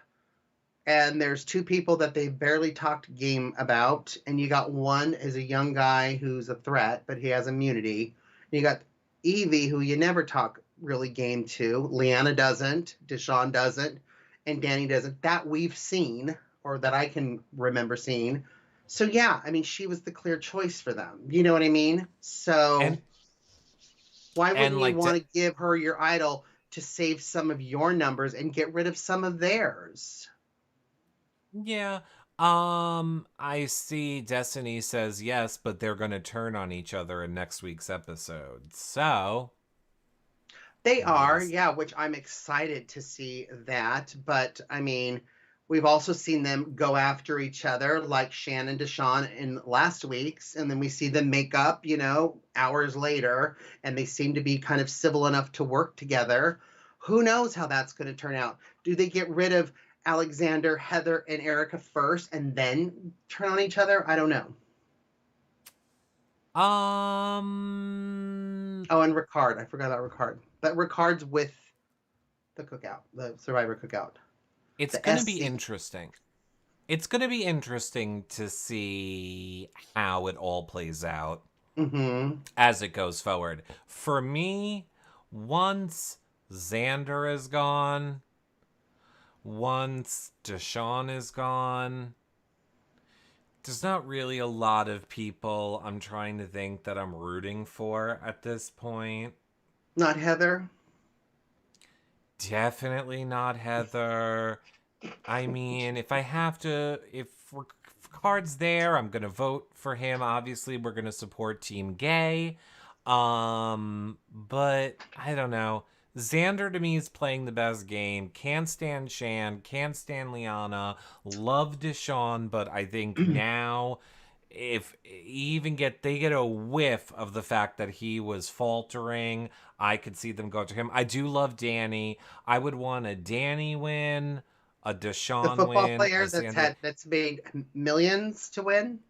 and there's two people that they barely talked game about, and you got one is a young guy who's a threat, but he has immunity. And you got Evie, who you never talk really game to. Leanna doesn't, Deshaun doesn't, and Danny doesn't. That we've seen, or that I can remember seeing. So yeah, I mean, she was the clear choice for them. You know what I mean? So And why and wouldn't you like want to give her your idol to save some of your numbers and get rid of some of theirs? yeah. I see Destiny says yes, but they're going to turn on each other in next week's episode. So, They are, we'll yeah, which I'm excited to see that. But I mean, we've also seen them go after each other, like Shannon Deshawn in last week's, and then we see them make up, hours later, and they seem to be kind of civil enough to work together. Who knows how that's going to turn out? Do they get rid of Alexander, Heather, and Erica first and then turn on each other? I don't know. Oh, and Ricard. I forgot about Ricard. But Ricard's with the cookout, the Survivor cookout, it's the going to be SC. interesting. It's going to be interesting to see how it all plays out Mm-hmm. as it goes forward. For me, once Xander is gone, once Deshaun is gone, there's not really a lot of people I'm trying to think that I'm rooting for at this point. Not Heather. Definitely not Heather. I mean, if Card's there, I'm gonna vote for him. Obviously, we're gonna support Team Gay. But I don't know. Xander to me is playing the best game. Can't stand Shan. Can't stand Liana. Love Deshaun, but I think now if they get a whiff of the fact that he was faltering, I could see them go to him. I do love Danny. I would want a Danny win, a The Deshaun football win, a player Xander. that's made millions to win.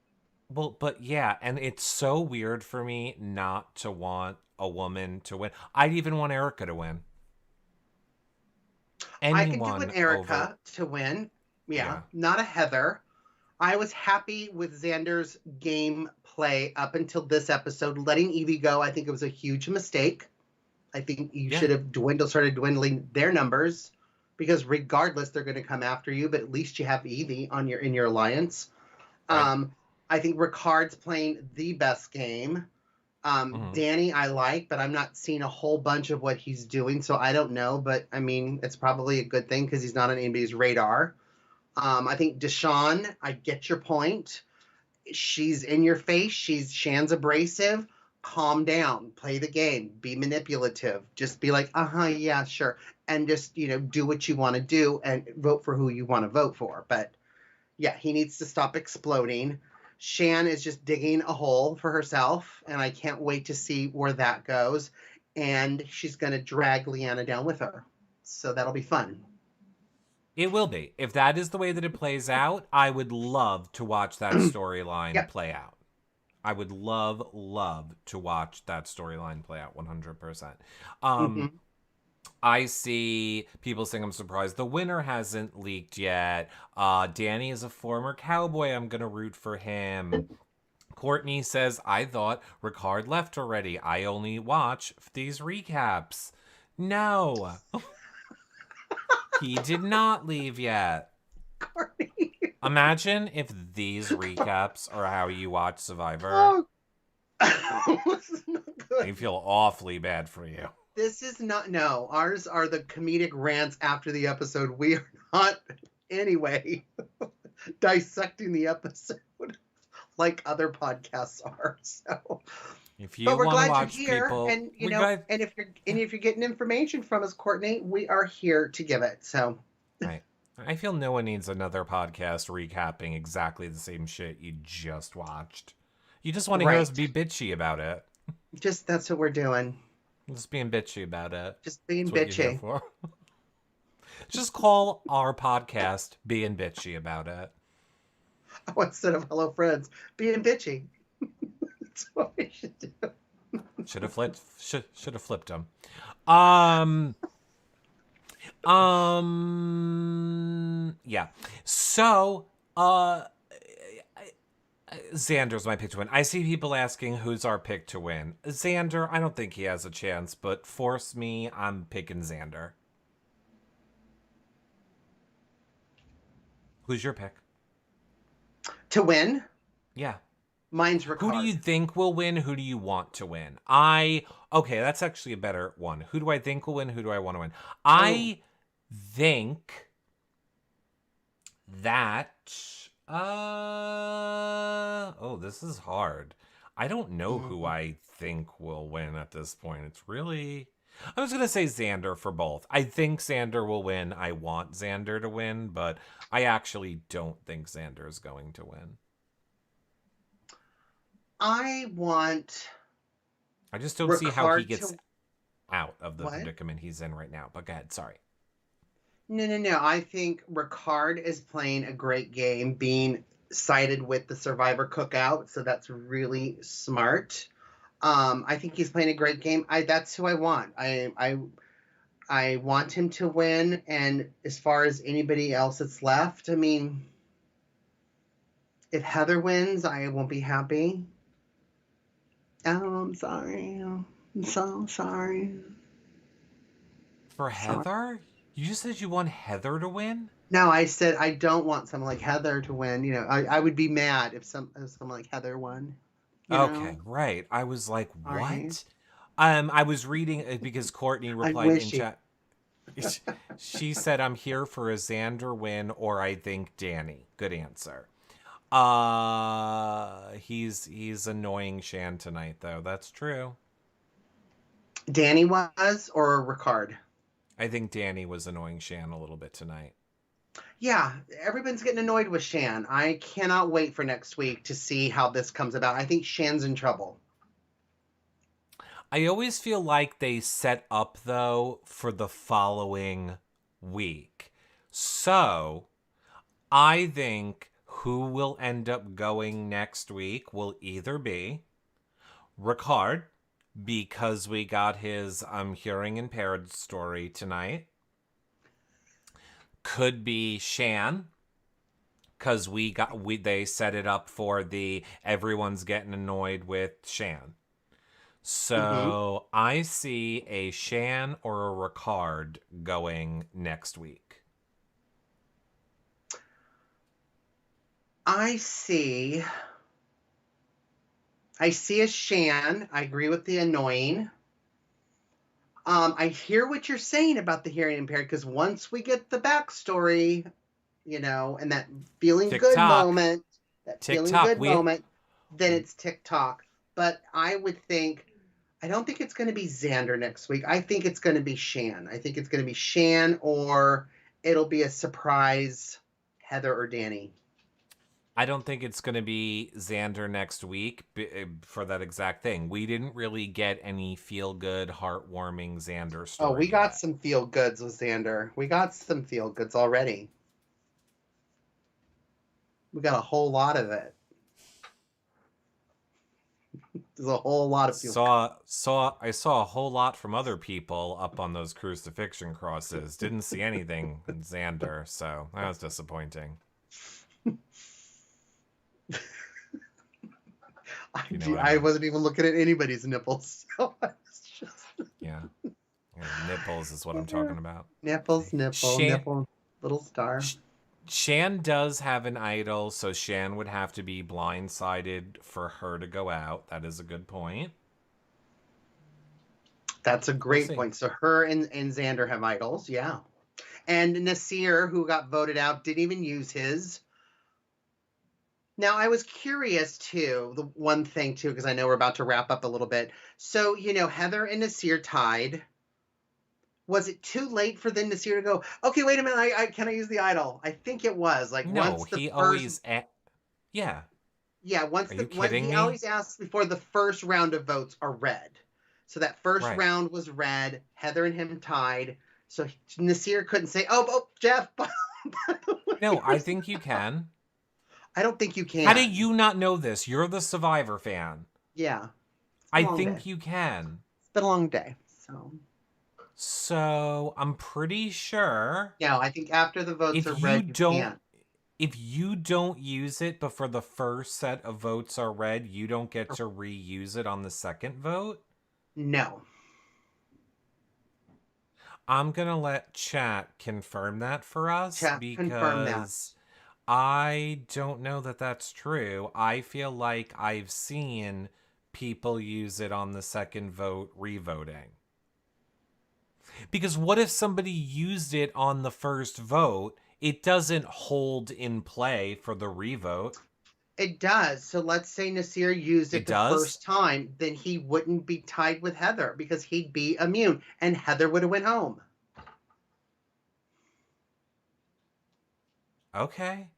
Well, but yeah, and it's so weird for me not to want a woman to win. I'd even want Erica to win. I can do an Anyone over, Erica to win. Yeah, yeah. not a Heather. I was happy with Xander's game play up until this episode. Letting Evie go, I think it was a huge mistake. I think you Yeah, should have started dwindling their numbers because regardless, they're going to come after you. But at least you have Evie in your alliance. right. Um, I think Ricard's playing the best game. Hmm. Danny, I like, but I'm not seeing a whole bunch of what he's doing, so I don't know. But I mean, it's probably a good thing because he's not on anybody's radar. I think Deshawn, I get your point. She's in your face. Shan's abrasive. Calm down. Play the game. Be manipulative. Just be like, yeah, sure, and just do what you want to do and vote for who you want to vote for. But yeah, he needs to stop exploding. Shan is just digging a hole for herself, and I can't wait to see where that goes. And she's going to drag Leanna down with her. So that'll be fun. It will be. If that is the way that it plays out, I would love to watch that storyline Yep. play out. I would love to watch that storyline play out 100%. Hmm. I see people saying I'm surprised the winner hasn't leaked yet. Danny is a former cowboy. I'm gonna root for him. Courtney says, I thought Ricard left already. I only watch these recaps. No, he did not leave yet. Courtney. Imagine if these recaps are how you watch Survivor. Oh, this is not I good. feel awfully bad for you. This is not, no, ours are the comedic rants after the episode. We are not, anyway, dissecting the episode like other podcasts are. So, If but you we're want to glad you're watch here, people, and we got if you're getting information from us, Courtney, we are here to give it. So, right. I feel no one needs another podcast recapping exactly the same shit you just watched. You just want to hear us right, be bitchy about it. just that's what we're doing. Just being bitchy about it. Just being That's what you're here bitchy. for. Just call our podcast being bitchy about it. Oh, instead of hello friends, being bitchy. That's what we should do. Should have flipped. Should have flipped them. Um. Yeah. So. Xander's my pick to win. I see people asking who's our pick to win. Xander, I don't think he has a chance, but force me, I'm picking Xander. Who's your pick? To win, Yeah. mine's Who do Ricard. you think will win? Who do you want to win? Okay, that's actually a better one. Who do I think will win? Who do I want to win? Oh, I think that oh, this is hard. I don't know who mhm. I think will win at this point. It's really I was gonna say Xander for both. I think Xander will win. I want Xander to win, but I actually don't think Xander is going to win. I want I just don't see how he Ricard gets to out of the what? predicament he's in right now. But go ahead, sorry. No, no, no. I think Ricard is playing a great game, being sided with the Survivor Cookout, so that's really smart. I think he's playing a great game. That's who I want. I want him to win. And as far as anybody else that's left, I mean, if Heather wins, I won't be happy. Oh, I'm sorry. I'm so sorry. For Sorry. Heather? You just said you want Heather to win? No, I said I don't want someone like Heather to win. I would be mad if someone like Heather won. You Okay, know, right. I was like, I what? I was reading because Courtney I replied wish in he. chat. She said, I'm here for a Xander win or I think Danny. Good answer. He's annoying Shan tonight though. That's true. Danny was or Ricard. I think Danny was annoying Shan a little bit tonight. Yeah, everyone's getting annoyed with Shan. I cannot wait for next week to see how this comes about. I think Shan's in trouble. I always feel like they set up though for the following week. So, I think who will end up going next week will either be Ricard, because we got his hearing impaired story tonight. Could be Shan, because they set it up for the everyone's getting annoyed with Shan. Hmm. So I see a Shan or a Ricard going next week. I see. I see a Shan. I agree with the annoying. I hear what you're saying about the hearing impaired because once we get the backstory, and that feeling good TikTok. moment, that feeling TikTok. good moment, then it's TikTok. But I don't think it's going to be Xander next week. I think it's going to be Shan. I think it's going to be Shan or it'll be a surprise Heather or Danny. I don't think it's going to be Xander next week for that exact thing. We didn't really get any feel good, heartwarming Xander Oh, we story got yet. some feel goods with Xander. We got some feel goods already. We got a whole lot of it. There's a whole lot of people. I saw a whole lot from other people up on those crucifixion crosses. Didn't see anything in Xander, so that was disappointing. You know what I I mean? wasn't even looking at anybody's nipples. So I was just Yeah. Nipples is what I'm talking about. nipples, Shan, nipple, little star. Sh- Shan does have an idol, so Shan would have to be blindsided for her to go out. That is a good point. That's a We'll great see. point. So her and Xander have idols, yeah. And Nasir, who got voted out, didn't even use his. Now, I was curious too, the one thing too, because I know we're about to wrap up a little bit. So, Heather and Nasir tied. Was it too late for then Nasir to go, okay, wait a minute, can I use the idol? I think it was. Like No, once the he first always. Yeah. Yeah, Are you when kidding he me? always asks before the first round of votes are read. So that first Right. round was read. Heather and him tied. So Nasir couldn't say, "Oh, Jeff." No, I think you can. I don't think you How do can. you not know this? You're the Survivor fan. Yeah, it's been I a long day. think you can. It's been a long day. So So I'm pretty sure yeah, I think after the votes if are you read, you don't can't. if you don't use it before the first set of votes are read, you don't get to reuse it on the second vote. No. I'm gonna let chat confirm that for us Chat, confirm that. because I don't know that that's true. I feel like I've seen people use it on the second vote revoting. Because what if somebody used it on the first vote? It doesn't hold in play for the revote. It does. So let's say Nasir used It it the does? first time, then he wouldn't be tied with Heather because he'd be immune, and Heather would have went home. Okay.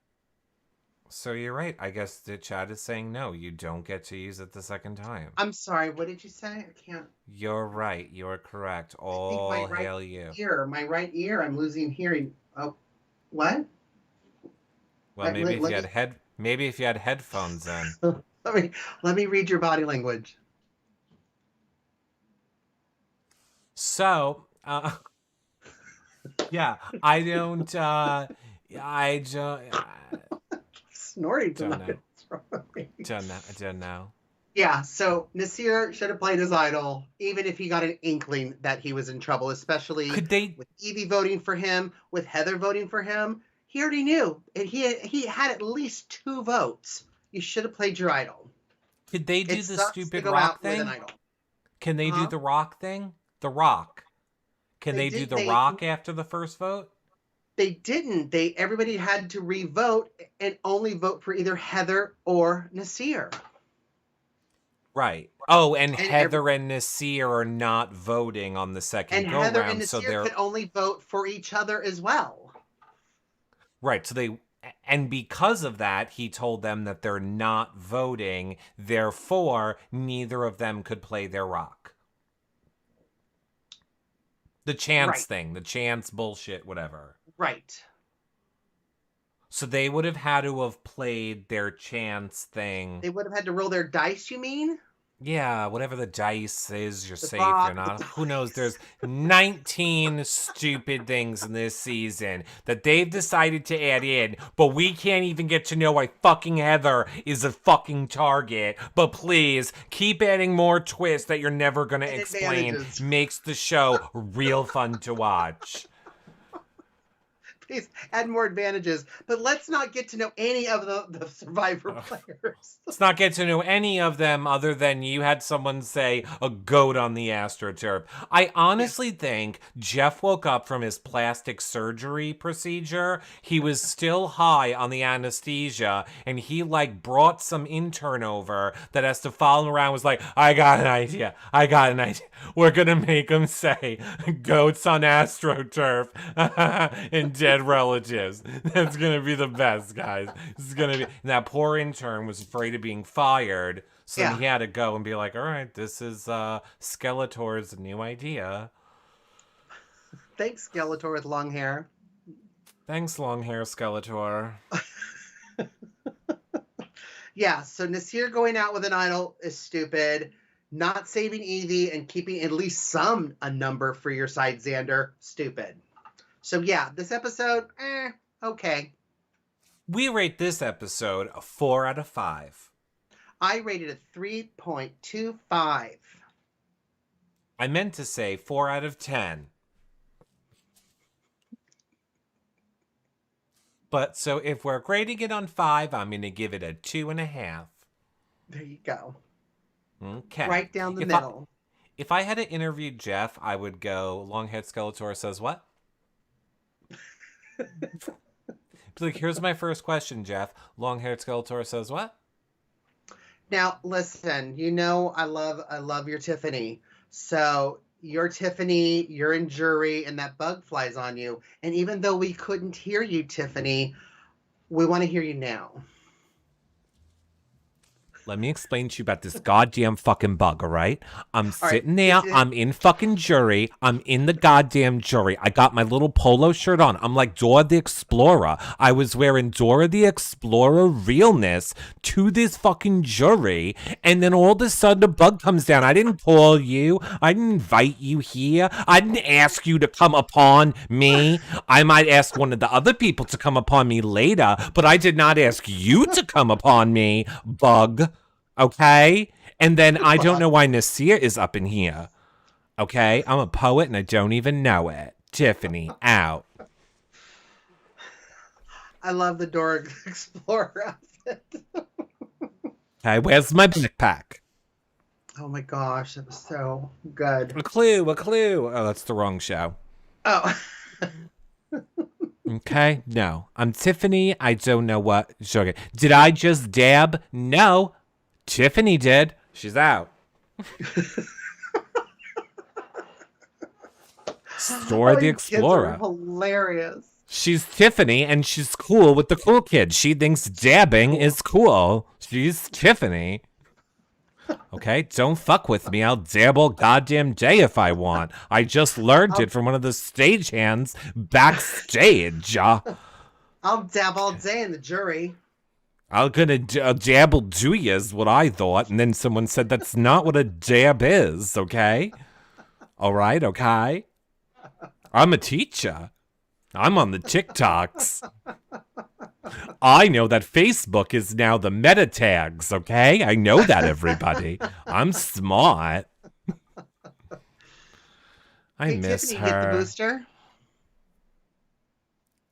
So you're right. I guess the chat is saying no, you don't get to use it the second time. I'm sorry, what did you say? I can't. You're right. You're correct. I think All hail you. my right ear, I'm losing hearing. Oh, what? Well, Let maybe if you had headphones in. let me let me read your body language. So, yeah, I don't Snorting don't tonight. know. Don't know. Yeah, so Nasir should have played his idol, even if he got an inkling that he was in trouble, especially Could they with Evie voting for him, with Heather voting for him. He already knew, and he had at least 2 votes. You should have played your idol. could they It do the sucks to stupid go rock out with an thing? idol. Can they do Huh? the rock thing? The rock. Can They they do did. the rock after the first vote? They didn't. Everybody had to re-vote and only vote for either Heather or Nasir. Right. Oh, and And every Heather and Nasir are not voting on the and second go Heather and round, so Nasir they're could only vote for each other as well. right. So and because of that, he told them that they're not voting, therefore, neither of them could play their rock. The chance Right. thing, the chance bullshit, whatever. Right. So they would have had to have played their chance thing. They would have had to roll their dice, you mean? Yeah, whatever the dice is, you're The safe, you're rock, the not. Who knows? dice. There's 19 stupid things in this season that they've decided to add in, but we can't even get to know why fucking Heather is a fucking target. But please, keep adding more twists that you're never gonna And explain. advantages. Makes the show real fun to watch. Please add more advantages. But let's not get to know any of the Survivor players. Let's not get to know any of them other than you had someone say a goat on the AstroTurf. I honestly think Jeff woke up from his plastic surgery procedure. He was still high on the anesthesia, and he like brought some intern over that has to follow him around. Was like, I got an idea. We're gonna make him say goats on AstroTurf and dead relatives. That's gonna be the best, guys. This is gonna be. And that poor intern was afraid of being fired, so then Yeah. he had to go and be like, "All right, this is Skeletor's new idea." Thanks, Skeletor with long hair. Thanks, long hair Skeletor. Yeah, so Nasir going out with an idol is stupid. Not saving Evie and keeping at least a number for your side, Xander, stupid. So yeah, this episode, okay. We rate this episode a 4 out of 5. I rated it 3.25. I meant to say 4 out of 10. But so if we're grading it on 5, I'm going to give it a 2.5. There you go. Okay. Right down the middle. If I had to interview Jeff, I would go, long-haired Skeletor says what? Like, here's my first question, Jeff. Long-haired Skeletor says what? Now, listen, I love your Tiffany. So you're Tiffany, you're in jury, and that bug flies on you. And even though we couldn't hear you, Tiffany, we want to hear you now. Let me explain to you about this goddamn fucking bug, all right? I'm sitting there. I'm in fucking jury. I'm in the goddamn jury. I got my little polo shirt on. I'm like Dora the Explorer. I was wearing Dora the Explorer realness to this fucking jury. And then all of a sudden a bug comes down. I didn't call you. I didn't invite you here. I didn't ask you to come upon me. I might ask one of the other people to come upon me later, but I did not ask you to come upon me, bug. Okay? And then I don't know why Nasir is up in here. Okay? I'm a poet and I don't even know it. Tiffany, out. I love the Dora Explorer outfit. Okay, where's my backpack? Oh my gosh, that was so good. A clue. Oh, that's the wrong show. Oh. Okay? No. I'm Tiffany. I don't know what. Sugar. Did I just dab? No. Tiffany did. She's out. Dora the Explorer. Kids are hilarious. She's Tiffany and she's cool with the cool kids. She thinks dabbing is cool. She's Tiffany. Okay, don't fuck with me. I'll dab all goddamn day if I want. I just learned it from one of the stagehands backstage. I'll dab all day in the jury. I'm gonna dabble do ya is what I thought, and then someone said that's not what a dab is, okay? All right, okay? I'm a teacher. I'm on the TikToks. I know that Facebook is now the meta tags, okay? I know that, everybody. I'm smart. I miss Tiffany, her. Get the booster.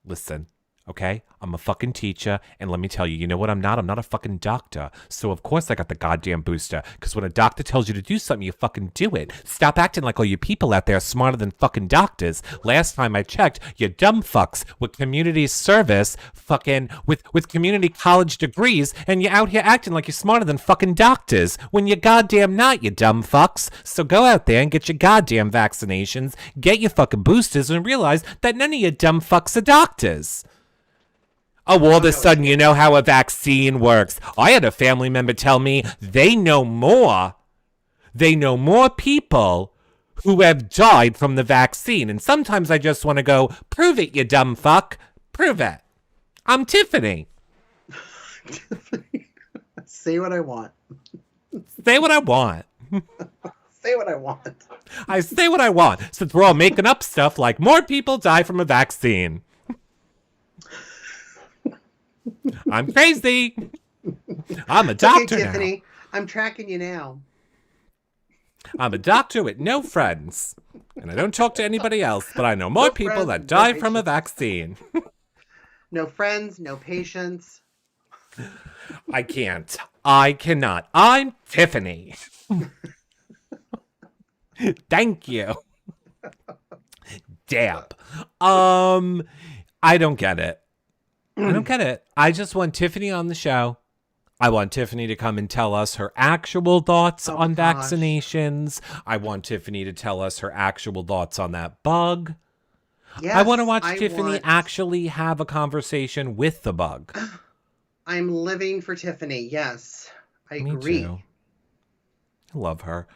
Listen. Okay, I'm a fucking teacher, and let me tell you, you know what I'm not? I'm not a fucking doctor. So of course I got the goddamn booster, because when a doctor tells you to do something, you fucking do it. Stop acting like all you people out there are smarter than fucking doctors. Last time I checked, you dumb fucks with community service, fucking with community college degrees, and you're out here acting like you're smarter than fucking doctors, when you're goddamn not, you dumb fucks. So go out there and get your goddamn vaccinations, get your fucking boosters, and realize that none of you dumb fucks are doctors. Oh, all of a sudden, you know how a vaccine works. I had a family member tell me they know more people who have died from the vaccine. And sometimes I just want to go, prove it, you dumb fuck. Prove it. I'm Tiffany. Say what I want. Say what I want. Say what I want. I say what I want, since we're all making up stuff like more people die from a vaccine. I'm crazy. I'm a doctor okay, Tiffany, now. I'm tracking you now. I'm a doctor with no friends. And I don't talk to anybody else, but I know more people that die from a vaccine. No friends, no patients. I can't. I cannot. I'm Tiffany. Thank you. Dab. I don't get it. I don't get it. I just want Tiffany on the show. I want Tiffany to come and tell us her actual thoughts on vaccinations. I want Tiffany to tell us her actual thoughts on that bug. Yes, I want to watch Tiffany actually have a conversation with the bug. I'm living for Tiffany. Yes, I agree. Me too. I love her.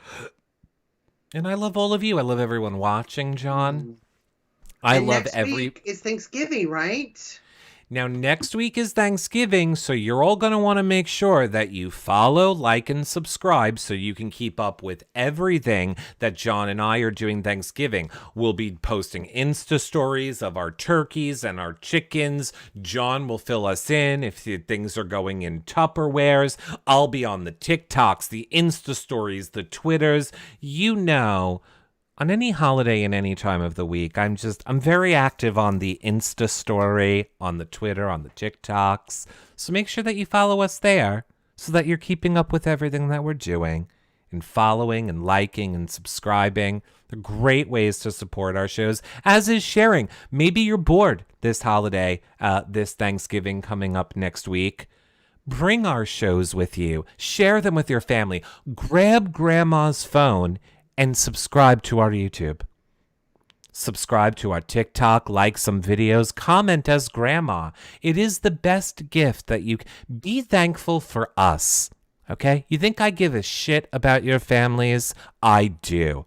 And I love all of you. I love everyone watching, John. I love next week is Thanksgiving, right? Now, next week is Thanksgiving, so you're all going to want to make sure that you follow, like, and subscribe so you can keep up with everything that John and I are doing Thanksgiving. We'll be posting Insta stories of our turkeys and our chickens. John will fill us in if things are going in Tupperwares. I'll be on the TikToks, the Insta stories, the Twitters. You know, on any holiday and any time of the week, I'm very active on the Insta story, on the Twitter, on the TikToks. So make sure that you follow us there so that you're keeping up with everything that we're doing and following and liking and subscribing. They're great ways to support our shows, as is sharing. Maybe you're bored this holiday, this Thanksgiving coming up next week. Bring our shows with you. Share them with your family. Grab grandma's phone and subscribe to our YouTube. Subscribe to our TikTok, like some videos, comment as grandma. It is the best gift that you be thankful for us. Okay? You think I give a shit about your families? I do.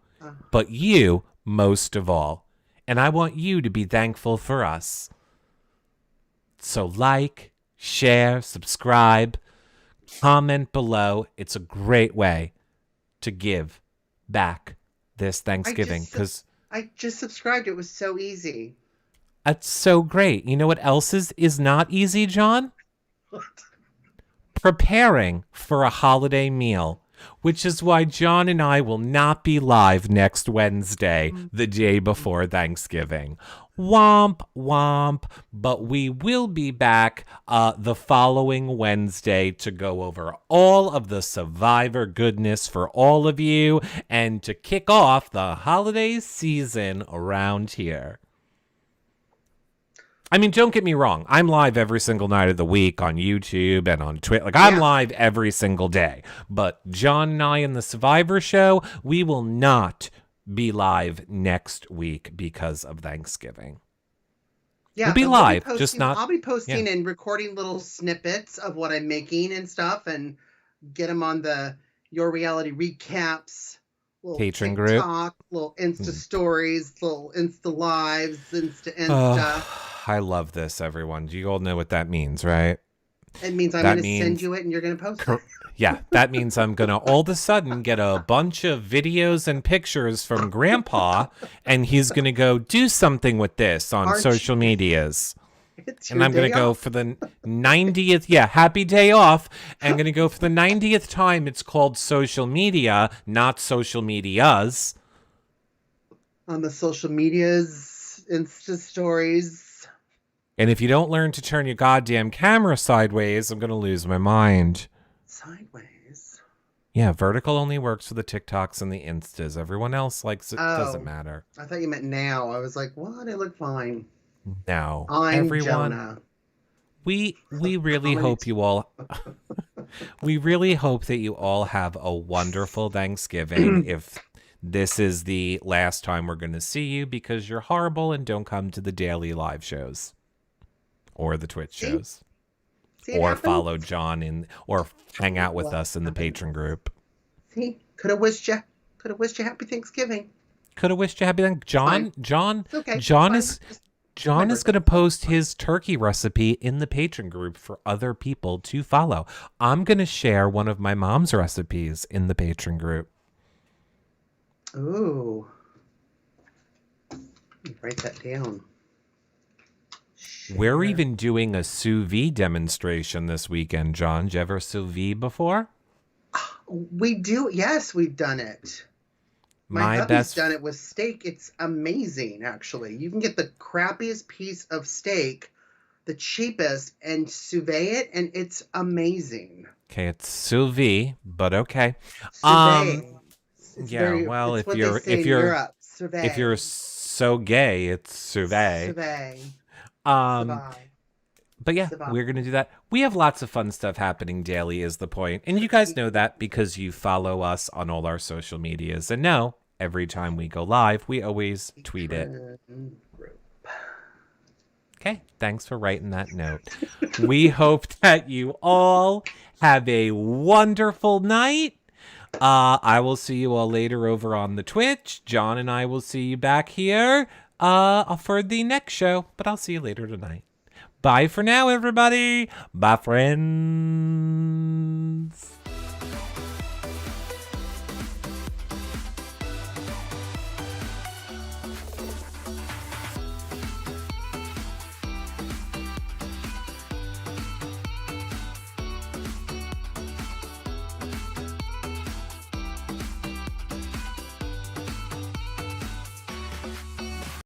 But you most of all. And I want you to be thankful for us. So like, share, subscribe, comment below. It's a great way to give back this Thanksgiving because I just subscribed. It was so easy. That's so great. You know what else is not easy, John? Preparing for a holiday meal, which is why John and I will not be live next Wednesday, the day before Thanksgiving. Womp, womp. But we will be back the following Wednesday to go over all of the Survivor goodness for all of you and to kick off the holiday season around here. I mean, don't get me wrong. I'm live every single night of the week on YouTube and on Twitter. Like, I'm live every single day. But John and I in the Survivor show, we will not be live next week because of Thanksgiving. Yeah, we'll be live, just not. I'll be posting and recording little snippets of what I'm making and stuff, and get them on the Your Reality Recaps, little Patron TikTok, group, little Insta stories, little Insta lives, Insta. I love this, everyone. Do you all know what that means, right? It means I'm going to send you it, and you're going to post it. Yeah, that means I'm going to all of a sudden get a bunch of videos and pictures from Grandpa, and he's going to go do something with this on social medias. And I'm going to go for the 90th. Yeah, happy day off. I'm going to go for the 90th time. It's called social media, not social medias. On the social medias, Insta stories. And if you don't learn to turn your goddamn camera sideways, I'm going to lose my mind. Sideways? Yeah, vertical only works for the TikToks and the Instas. Everyone else likes it. Doesn't matter. I thought you meant now. I was like, what? I look fine. No. I'm everyone, Jonah. We really hope you all... we really hope that you all have a wonderful Thanksgiving if this is the last time we're going to see you because you're horrible and don't come to the daily live shows. Or the Twitch shows. Or follow John or hang out with us in the patron group. See? Could have wished you happy Thanksgiving. Could have wished you happy Thanksgiving. John okay. John is going to post his turkey recipe in the patron group for other people to follow. I'm going to share one of my mom's recipes in the patron group. Ooh. Write that down. We're even doing a sous vide demonstration this weekend, John. Did you ever sous vide before? We do. Yes, we've done it. My hubby's done it with steak. It's amazing, actually. You can get the crappiest piece of steak, the cheapest, and sous vide it, and it's amazing. Okay, it's sous vide, but okay. Yeah, well, if you're so gay, it's sous vide. But yeah, we're going to do that. We have lots of fun stuff happening daily is the point. And you guys know that because you follow us on all our social medias. And no, every time we go live, we always tweet it. Okay, thanks for writing that note. We hope that you all have a wonderful night. I will see you all later over on the Twitch. John and I will see you back here for the next show, but I'll see you later tonight. Bye for now, everybody. Bye, friends.